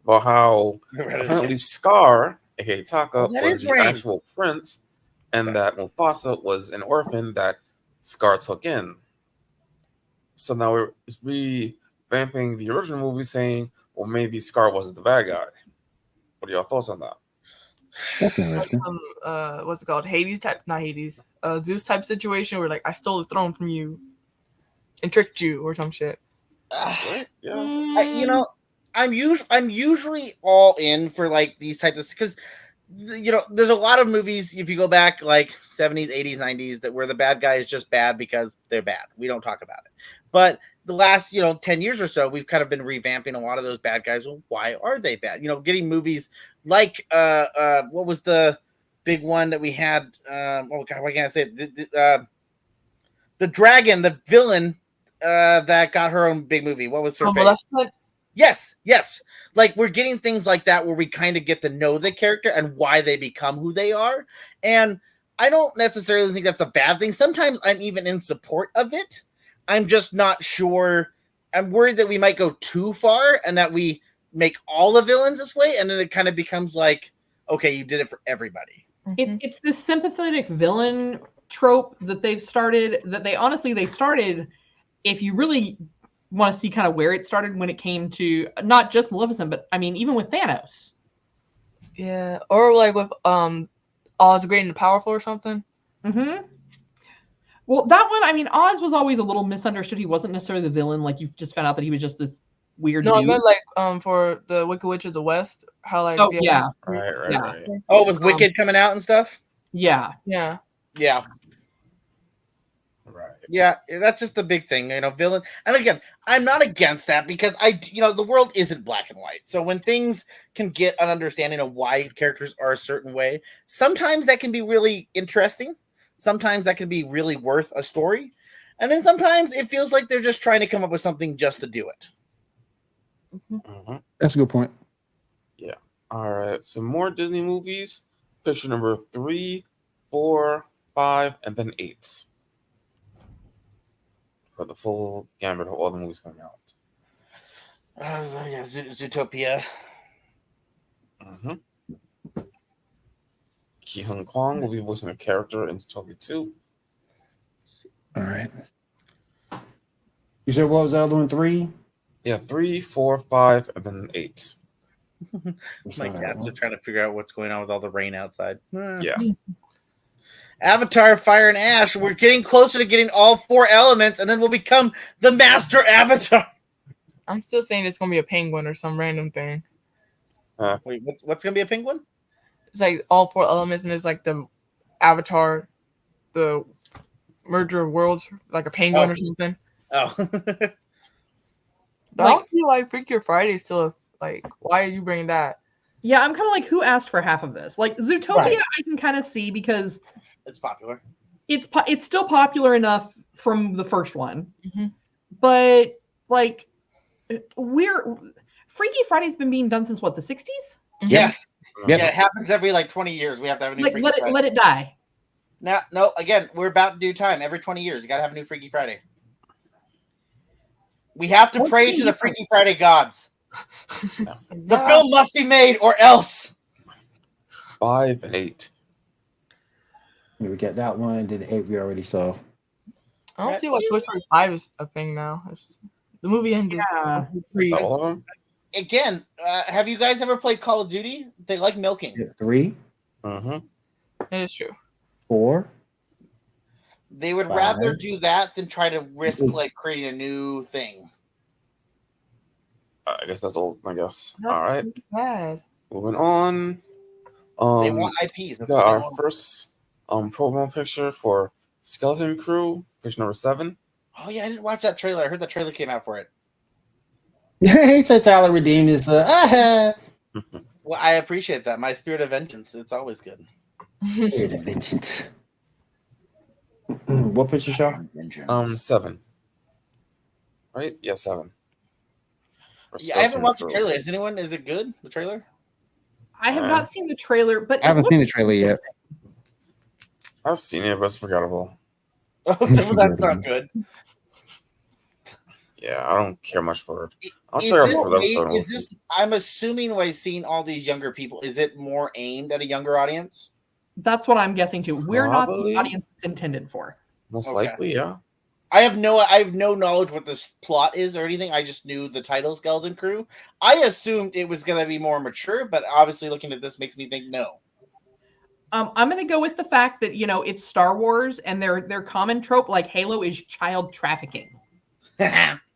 about how apparently Scar, aka Taka, that was is the right. actual prince, and that Mufasa was an orphan that Scar took in. So now we're revamping the original movie, saying, well, maybe Scar wasn't the bad guy. What are your thoughts on that? That's Like interesting. some what's it called? Hades type, not Hades. Zeus type situation where like I stole the throne from you and tricked you or some shit. Right? Yeah. You know, I'm usually all in for like these types of, because there's a lot of movies, if you go back like 70s, 80s, 90s, that where the bad guy is just bad because they're bad. We don't talk about it. But the last 10 years or so, we've kind of been revamping a lot of those bad guys. Well, why are they bad? Getting movies like what was the big one that we had? Oh god, why can't I say it? The dragon, the villain that got her own big movie. What was her face? Maleficent? Yes. Like we're getting things like that where we kind of get to know the character and why they become who they are. And I don't necessarily think that's a bad thing. Sometimes I'm even in support of it. I'm just not sure. I'm worried that we might go too far and that we make all the villains this way. And then it kind of becomes like, okay, you did it for everybody. It's this sympathetic villain trope that they've started, that they started, if you really want to see kind of where it started when it came to not just Maleficent, but I mean, even with Thanos. Yeah, or like with Oz the Great and the Powerful or something. Mm-hmm. Well, that one, I mean, Oz was always a little misunderstood. He wasn't necessarily the villain. Like, you just found out that he was just this weird dude. I meant like for the Wicked Witch of the West, how like yeah. Right. Oh, with Wicked coming out and stuff? Yeah. Right. Yeah, that's just the big thing, villain. And again, I'm not against that because the world isn't black and white. So when things can get an understanding of why characters are a certain way, sometimes that can be really interesting. Sometimes that can be really worth a story. And then sometimes it feels like they're just trying to come up with something just to do it. Mm-hmm. That's a good point. Yeah. All right. Some more Disney movies. Picture number 3, 4, 5, and then 8. For the full gamut of all the movies coming out. Zootopia. Mm-hmm. Ki Hung Kwang will be voicing a character in Zootopia 2. All right. You said what was the other one? 3? Yeah, 3, 4, 5, and then 8. My cats are trying to figure out what's going on with all the rain outside. Yeah. Avatar, Fire, and Ash. We're getting closer to getting all 4 elements, and then we'll become the master Avatar. I'm still saying it's gonna be a penguin or some random thing. Wait, what's gonna be a penguin? It's like all 4 elements, and it's like the Avatar, the merger of worlds, like a penguin or something. Oh. But I don't see why Freaky Friday is still like. Why are you bringing that? Yeah, I'm kind of like, who asked for half of this? Like Zootopia, I can kind of see because it's popular. It's still popular enough from the first one, but like Freaky Friday's been being done since what, the 60s? Yes. Yep. Yeah, it happens every 20 years. We have to have a new Freaky Friday. Let it die. No, again, we're about to do time. Every 20 years, you got to have a new Freaky Friday. We have to pray to the Freaky Friday gods. The film must be made or else. 5 and 8. We get that one. Did 8 we already saw. I don't see why Toy Story 5 is a thing now. The movie ended. Yeah. All of them? Again, have you guys ever played Call of Duty? They like milking. 3. It is true. 4. They would rather do that than try to risk like creating a new thing. I guess that's all. I guess. That's all right. so bad. Moving on. They want IPs. We got our first program picture for Skeleton Crew, picture number 7. Oh yeah, I didn't watch that trailer. I heard the trailer came out for it. He said Tyler redeemed his. Well, I appreciate that. My spirit of vengeance. It's always good. Spirit of vengeance. What picture, Shaw? 7. Right? Yeah, 7. Yeah, I haven't watched the trailer. Is it good? The trailer? I have not seen the trailer, but I haven't seen the trailer yet. I've seen it, but it's forgettable. Oh, that's not good. Yeah, I don't care much for it. I'm assuming by seeing all these younger people, is it more aimed at a younger audience? That's what I'm guessing too. We're not the audience it's intended for. Most likely, yeah. I have no knowledge what this plot is or anything. I just knew the title Skeleton Crew. I assumed it was going to be more mature, but obviously looking at this makes me think no. I'm going to go with the fact that, it's Star Wars and their common trope like Halo is child trafficking.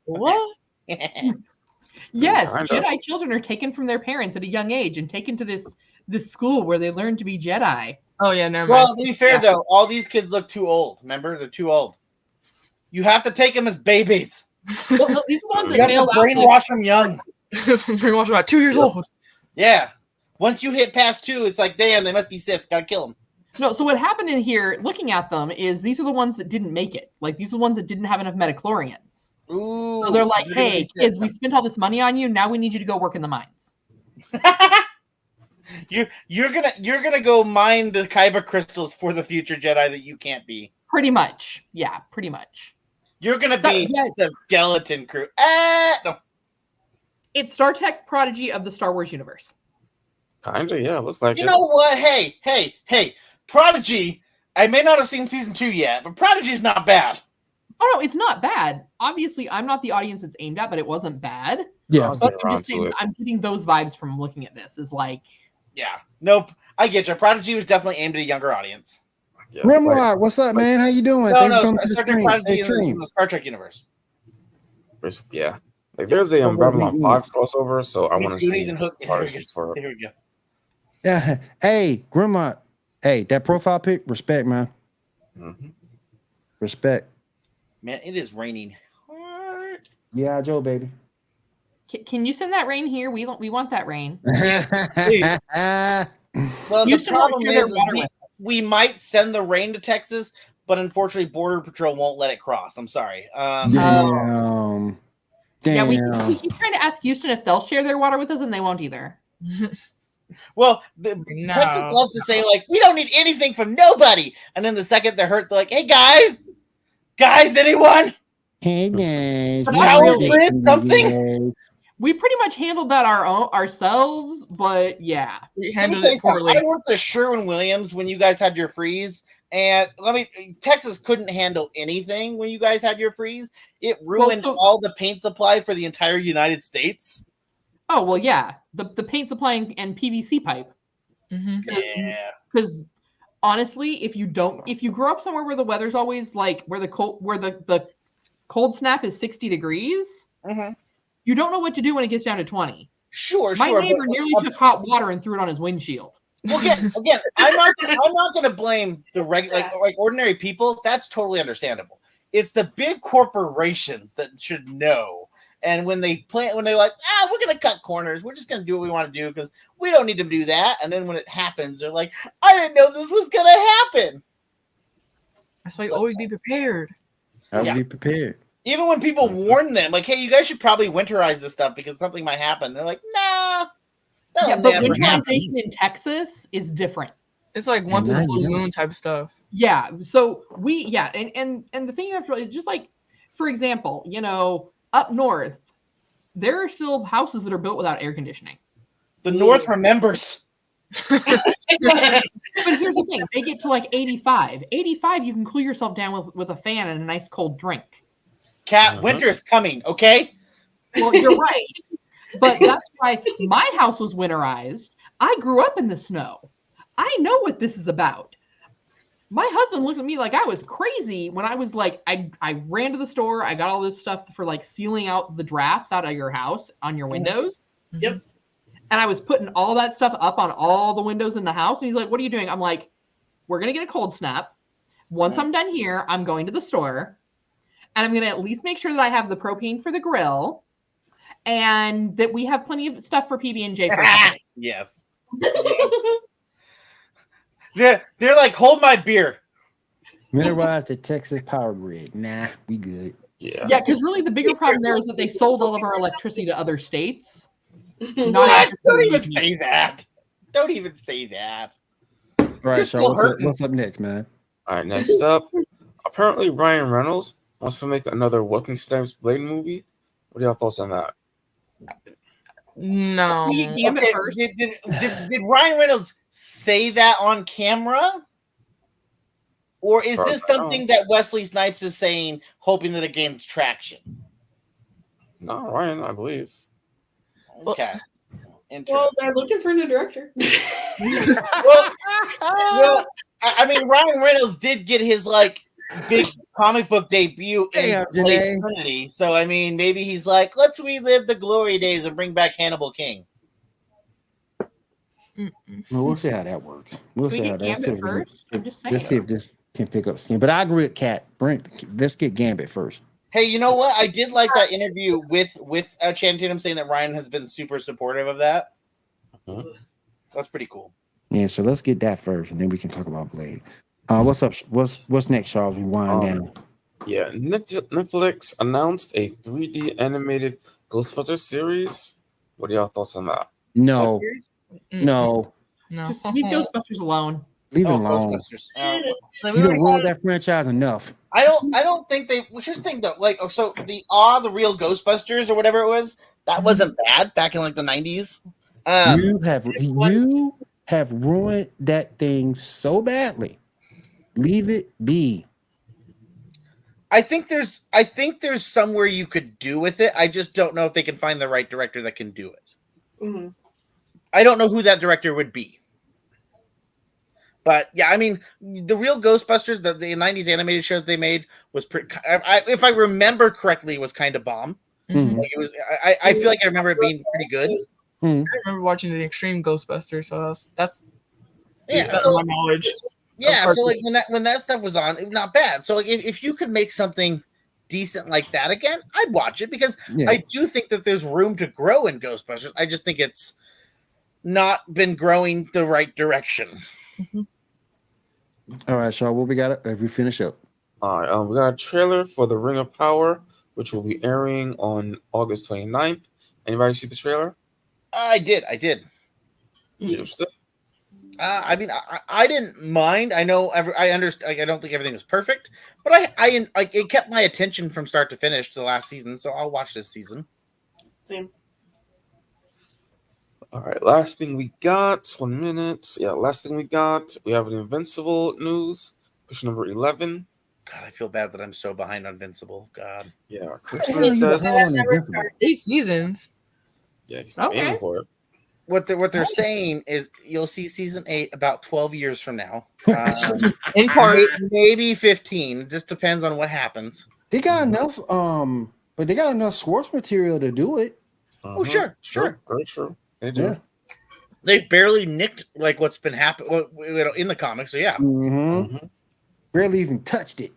What? Yes, Jedi children are taken from their parents at a young age and taken to this school where they learn to be Jedi. Oh yeah, never mind. Well, to be fair though, all these kids look too old. Remember, they're too old. You have to take them as babies. Well, these are the ones that you have to brainwash them young. Brainwash about 2 years old. Yeah. Once you hit past 2, it's like, damn, they must be Sith. Gotta kill them. No, so what happened in here, looking at them, is these are the ones that didn't make it. Like, these are the ones that didn't have enough metachlorians. Ooh, So they're like, they're gonna hey, be kids, we spent all this money on you. Now we need you to go work in the mines. You're gonna go mine the Kyber crystals for the future Jedi that you can't be. Pretty much. Yeah, pretty much. You're gonna be the skeleton crew. No. It's Star Trek Prodigy of the Star Wars universe. Kinda, yeah. Looks like You know what? Hey. Prodigy. I may not have seen season 2 yet, but Prodigy's not bad. Oh no, it's not bad. Obviously, I'm not the audience it's aimed at, but it wasn't bad. Yeah. But I'm just saying, I'm getting those vibes from looking at this. Is like, yeah, nope. I get you. Prodigy was definitely aimed at a younger audience. Yeah, Rimlock, what's up, man? How you doing? No, Thanks for coming to the Star Trek stream. Prodigy Hey, in stream. the Star Trek universe. Yeah. Like there's a Babylon 5 crossover, so I want to see Prodigies for it. Here we go. Yeah. Hey, Grimlock. Hey, that profile pic, respect, man. Mm-hmm. Respect. Man, it is raining hard. Yeah, Joe, baby. can you send that rain here? We want that rain. Well, the Houston problem won't share is their water with we might send the rain to Texas, but unfortunately, Border Patrol won't let it cross. I'm sorry. Damn. Yeah, we Damn. keep trying to ask Houston if they'll share their water with us, and they won't either. Well, No. Texas loves to say, like, we don't need anything from nobody. And then the second they're hurt, they're like, hey, guys, anyone? Hey, guys. But Power grid, something? We pretty much handled that ourselves, but yeah. We Let me handled tell you it something. poorly. I worked at Sherwin-Williams when you guys had your freeze. And Texas couldn't handle anything when you guys had your freeze. It ruined all the paint supply for the entire United States. Oh well, yeah. The paint supply and PVC pipe. Mhm. Yeah. Because honestly, if you grow up somewhere where the weather's always like where the cold snap is 60 degrees, you don't know what to do when it gets down to 20. Sure. My neighbor nearly took hot water and threw it on his windshield. Well, again, I'm not going to blame the regular, like ordinary people. That's totally understandable. It's the big corporations that should know. And when they're like, we're going to cut corners. We're just going to do what we want to do because we don't need to do that. And then when it happens, they're like, I didn't know this was going to happen. That's why you always be prepared. I would be prepared. Even when people warn them, like, hey, you guys should probably winterize this stuff because something might happen. They're like, nah. Yeah, but winterization in Texas is different. It's like once in a blue moon type stuff. Yeah. So and the thing you have to is just like, for example, up north, there are still houses that are built without air conditioning. The North remembers. But here's the thing: they get to like 85. 85, you can cool yourself down with a fan and a nice cold drink. Cat, winter is coming. Okay. Well, you're right. But that's why my house was winterized. I grew up in the snow. I know what this is about. My husband looked at me like I was crazy when I was like, I ran to the store. I got all this stuff for like sealing out the drafts out of your house on your windows. Yep. And I was putting all that stuff up on all the windows in the house. And he's like, what are you doing? I'm like, we're going to get a cold snap. Once I'm done here, I'm going to the store. And I'm going to at least make sure that I have the propane for the grill. And that we have plenty of stuff for PB&J. Yes. They're like, hold my beer. Winterize the Texas power grid. Nah, we good. Yeah. Yeah, because really the bigger problem there is that they sold all of our electricity to other states. What? Don't even say that. Don't even say that. All right, so what's up next, man? All right, next up. Apparently, Ryan Reynolds wants to make another Weapon Snipes Blade movie. What are y'all thoughts on that? No. Okay, did Ryan Reynolds say that on camera? Or is this something that Wesley Snipes is saying, hoping that it gains traction? No, Ryan, I believe. Okay. Well, they're looking for a new director. well, I mean, Ryan Reynolds did get his like big comic book debut in Blade Trinity, so I mean, maybe he's like, let's relive the glory days and bring back Hannibal King. Well, we'll see how that works. We'll see how that's. I'm just saying. Let's see if this can pick up steam. But I agree with Kat. Let's get Gambit first. Hey, you know what? I did like that interview with Channing Tatum saying that Ryan has been super supportive of that. That's pretty cool. Yeah, so let's get that first, and then we can talk about Blade. What's up? What's next, Charles? We wind down. Yeah, Netflix announced a 3D animated Ghostbusters series. What are y'all thoughts on that? What No, series? no, No. Just leave Ghostbusters alone. leave it Oh, alone. Ghostbusters. Like, You we don't already ruin that franchise enough. I don't think they. Well, here's the thing though. Like, so the real Ghostbusters or whatever it was, that wasn't bad back in like the 90s. You have ruined that thing so badly. Leave it be. I think there's somewhere you could do with it. I just don't know if they can find the right director that can do it. Mhm. I don't know who that director would be. But yeah, I mean, the real Ghostbusters, the 90s animated show that they made was pretty. If I remember correctly, was kind of bomb. Mhm. Like it was. I feel like I remember it being pretty good. Hmm. I remember watching the Extreme Ghostbusters, so that's Yeah. that's So my knowledge. yeah. So like when that stuff was on, it was not bad. So like if you could make something decent like that again, I'd watch it because Yeah. I do think that there's room to grow in Ghostbusters. I just think it's not been growing the right direction. All right, Shaw, what we got if we finish up? All right, we got a trailer for The Ring of Power, which will be airing on August 29th. Anybody see the trailer? I did. You interested? I mean, I didn't mind. I know. I understand. Like, I don't think everything was perfect, but it kept my attention from start to finish to the last season. So I'll watch this season. Same. All right, last thing we got. 1 minute. Yeah, last thing we got. We have an Invincible news, push number 11. God, I feel bad that I'm so behind on Invincible. God. Yeah, Hell Christmas you says. behind on Invincible? 8 seasons. Yeah, he's Okay. aiming for it. What they're saying is you'll see season 8 about 12 years from now. In part, Maybe 15. It just depends on what happens. They got enough, but they got enough source material to do it. Oh, sure. Very true. They do. Yeah. They barely nicked like what's been happening in the comics. So yeah. Mm-hmm. Barely even touched it.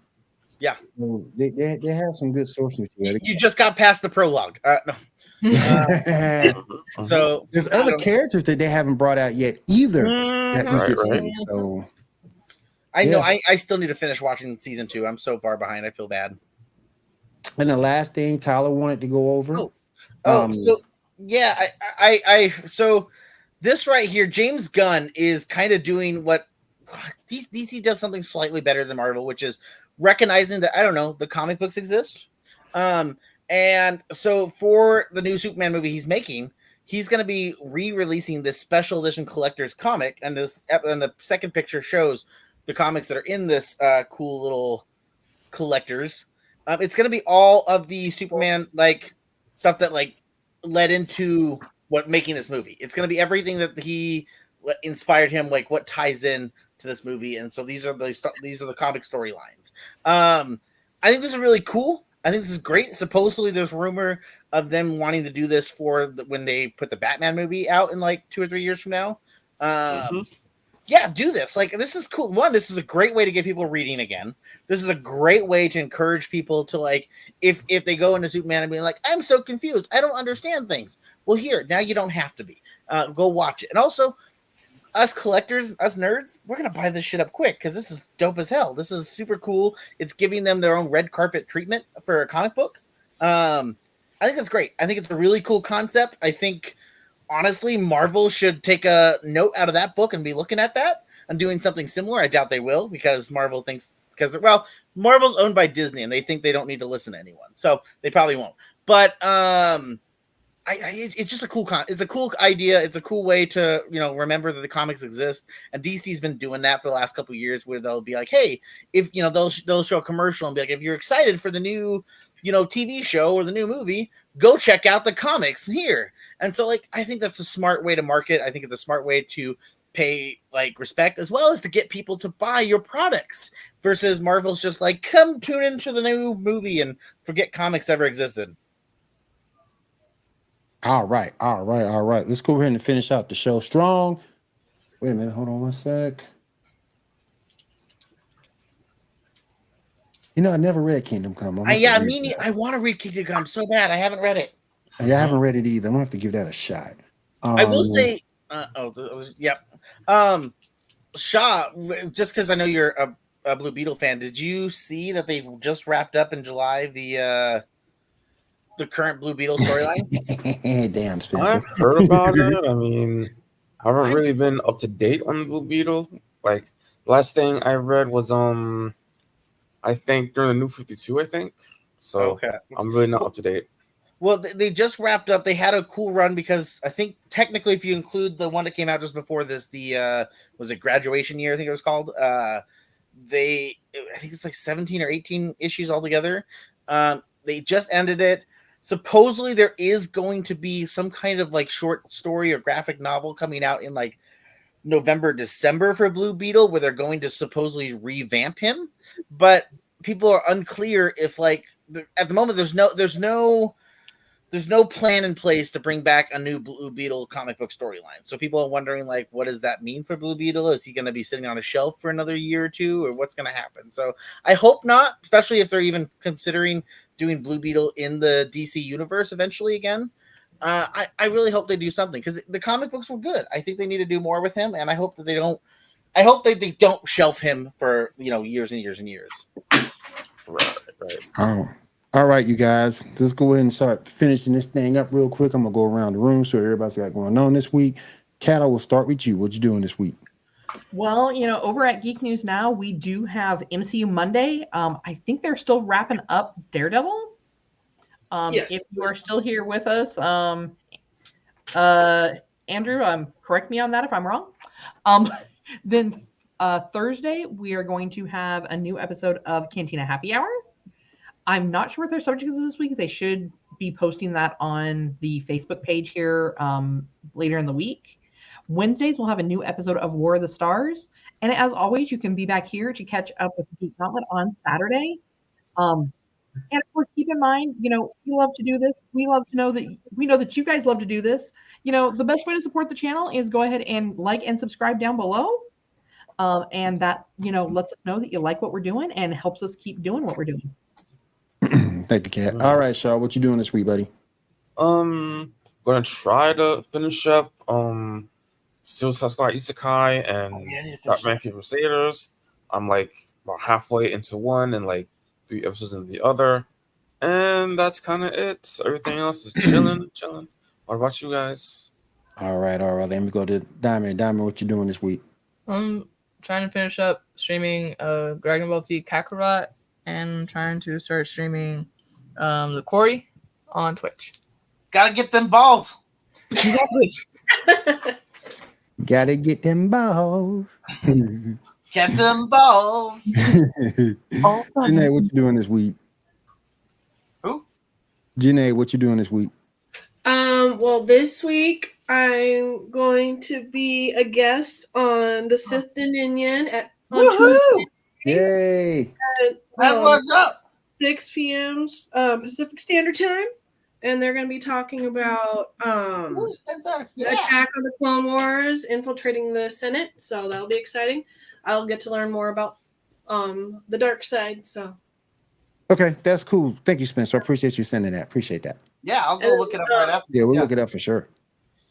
Yeah. So they have some good source material. You just got past the prologue. No. So There's other characters that they haven't brought out yet either that we Right, could right. see. So I know Yeah. I still need to finish watching season 2. I'm so far behind. I feel bad. and the last thing Tyler wanted to go over. So yeah, so this right here, James Gunn is kind of doing what DC does something slightly better than Marvel, which is recognizing that the comic books exist. And so for the new Superman movie he's making, he's going to be re-releasing this special edition collector's comic, and the second picture shows the comics that are in this cool little collectors. It's going to be all of the Superman like stuff that like led into what making this movie. It's going to be everything that he inspired him, like what ties in to this movie, and so these are the comic storylines. I think this is really cool. I think this is great. Supposedly, there's rumor of them wanting to do this for when they put the Batman movie out in like 2 or 3 years from now. Yeah, do this. Like, this is cool. One, this is a great way to get people reading again. This is a great way to encourage people to like, if they go into Superman and be like, I'm so confused, I don't understand things. Well, here now you don't have to be. Go watch it. And also, us collectors, us nerds, we're gonna buy this shit up quick because this is dope as hell. This is super cool. It's giving them their own red carpet treatment for a comic book. I think that's great. I think it's a really cool concept. I think honestly, Marvel should take a note out of that book and be looking at that and doing something similar. I doubt they will because Marvel's owned by Disney and they think they don't need to listen to anyone, so they probably won't. But it's just a cool it's a cool idea. It's a cool way to remember that the comics exist, and DC's been doing that for the last couple of years, where they'll be like, hey, if they'll show a commercial and be like, if you're excited for the new TV show or the new movie, go check out the comics here. And so like I think that's a smart way to market. I think it's a smart way to pay like respect, as well as to get people to buy your products, versus Marvel's just like, come tune into the new movie and forget comics ever existed. All right. Let's go ahead and finish out the show strong. Wait a minute. Hold on one sec. I never read Kingdom Come. I want to read Kingdom Come so bad. I haven't read it. Yeah, I haven't read it either. I'm gonna have to give that a shot. I will say, Shaw, just because I know you're Blue Beetle fan, did you see that they've just wrapped up in July the current Blue Beetle storyline? Damn, Spencer. I've heard about it. I mean, I haven't really been up to date on the Blue Beetle. Like, the last thing I read was I think during the New 52, I think. So Okay. I'm really not up to date. Well, they just wrapped up. They had a cool run because I think technically, if you include the one that came out just before this, the was it graduation year? I think it was called. I think it's like 17 or 18 issues altogether. They just ended it. Supposedly, there is going to be some kind of like short story or graphic novel coming out in like November, December for Blue Beetle, where they're going to supposedly revamp him. But people are unclear if like at the moment there's no plan in place to bring back a new Blue Beetle comic book storyline. So people are wondering, like, what does that mean for Blue Beetle? Is he going to be sitting on a shelf for another year or two, or what's going to happen? So I hope not, especially if they're even considering doing Blue Beetle in the DC universe eventually again. I really hope they do something because the comic books were good. I think they need to do more with him, and I hope that they don't. I hope that they don't shelf him for years and years and years. Right. Oh. All right, you guys, let's go ahead and start finishing this thing up real quick. I'm gonna go around the room so everybody's got going on this week. Kat, I will start with you. What you doing this week? Well, over at Geek News Now, we do have MCU Monday. I think they're still wrapping up Daredevil. Yes. If you are still here with us, Andrew, correct me on that if I'm wrong. Then Thursday, we are going to have a new episode of Cantina Happy Hour. I'm not sure what their subject is this week. They should be posting that on the Facebook page here later in the week. Wednesdays, we'll have a new episode of War of the Stars. And as always, you can be back here to catch up with Geek Gauntlet on Saturday. And of course, keep in mind, we love to do this. We know that you guys love to do this. The best way to support the channel is go ahead and like and subscribe down below. And that, lets us know that you like what we're doing and helps us keep doing what we're doing. Thank you, Kat. All right, Shaw, what you doing this week, buddy? Gonna try to finish up Suicide Squad Isekai and Batman Crusaders. I'm like about halfway into one and like 3 episodes into the other, and that's kind of it. Everything else is chilling. What about you guys? All right. Let me go to Diamond. Diamond, what you doing this week? I'm trying to finish up streaming Dragon Ball Z Kakarot and trying to start streaming the Quarry on Twitch. Gotta get them balls. Exactly. Gotta get them balls. Get them balls. Janae, what you doing this week? Who? Janae, what you doing this week? Well, this week I'm going to be a guest on the Sith Dominion on Tuesday. Yay! That's what's up. 6 p.m. Pacific Standard Time, and they're going to be talking about the attack on the Clone Wars, infiltrating the Senate. So that'll be exciting. I'll get to learn more about the dark side. So. Okay, that's cool. Thank you, Spencer. I appreciate you sending that. Appreciate that. Yeah, I'll go look it up right after. Yeah, we'll look it up for sure.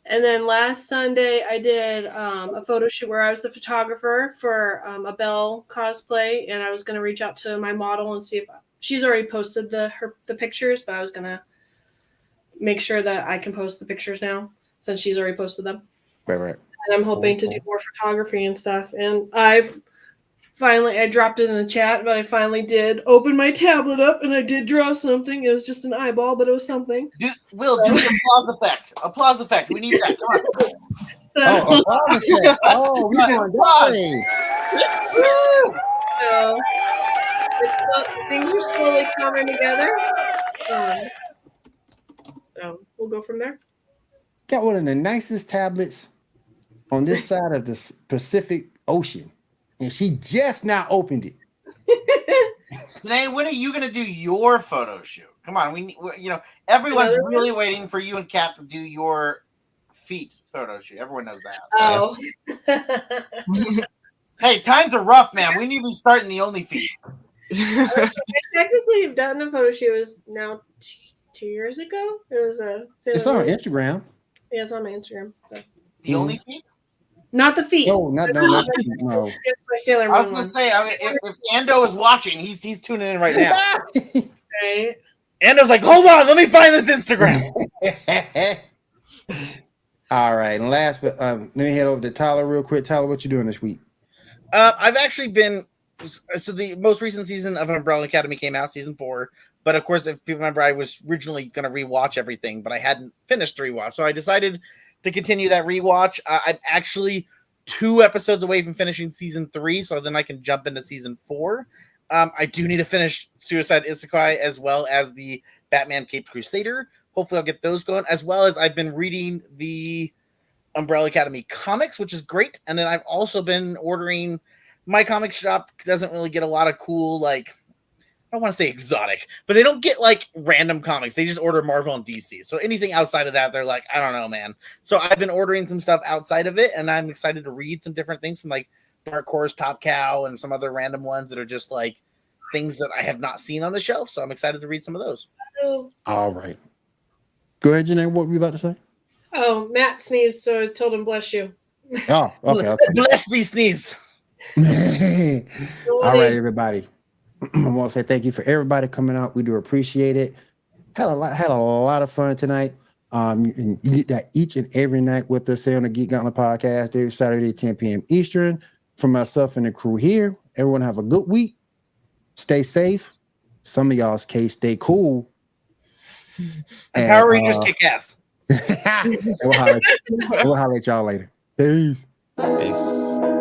And then last Sunday, I did a photo shoot where I was the photographer for a Belle cosplay, and I was going to reach out to my model and see if she's already posted the pictures, but I was going to make sure that I can post the pictures now since she's already posted them. Right. And I'm hoping to do more photography and stuff. And I dropped it in the chat, but I finally did open my tablet up and I did draw something. It was just an eyeball, but it was something. We'll do the applause effect. Applause effect. We need that. Come on. So, we're doing that. So things are slowly coming together. So we'll go from there. Got one of the nicest tablets on this side of the Pacific Ocean, and she just now opened it. Today, when are you going to do your photo shoot? Come on, everyone's really waiting for you and Kat to do your feet photo shoot. Everyone knows that. Oh. Hey, times are rough, man. We need to be starting the only feet. I technically have done a photo shoot. It was now 2 years ago. It was It's on Instagram. Yeah, it's on my Instagram. So. The only feet? Not the feet. No, no. Just my Sailor Moon I was gonna one. say, I mean, if Ando is watching, he's tuning in right now. Right. Ando's like, hold on, let me find this Instagram. All right, and last but let me head over to Tyler real quick. Tyler, what you doing this week? I've actually been the most recent season of Umbrella Academy came out, season 4. But of course, if people remember, I was originally gonna rewatch everything, but I hadn't finished the rewatch, so I decided to continue that rewatch. I'm actually 2 episodes away from finishing season 3, so then I can jump into season 4. I do need to finish Suicide Isekai as well as the Batman Caped Crusader. Hopefully I'll get those going, as well as I've been reading the Umbrella Academy comics, which is great. And then I've also been ordering. My comic shop doesn't really get a lot of cool, like, I don't want to say exotic, but they don't get like random comics. They just order Marvel and DC. So anything outside of that, they're like, I don't know, man. So I've been ordering some stuff outside of it, and I'm excited to read some different things from like Dark Horse, Top Cow, and some other random ones that are just like things that I have not seen on the shelf. So I'm excited to read some of those. All right. Go ahead, Janae. What were you about to say? Oh, Matt sneezed, so I told him bless you. Oh, okay. Bless these sneeze. All right, everybody. I want to say thank you for everybody coming out. We do appreciate it. Had a lot of fun tonight. You get that each and every night with us here on the Geek Gauntlet podcast every Saturday, 10 p.m. Eastern. From myself and the crew here, everyone have a good week. Stay safe. Some of y'all's case, stay cool. And Power Rangers kick ass. We'll holler at y'all later. Peace. Peace.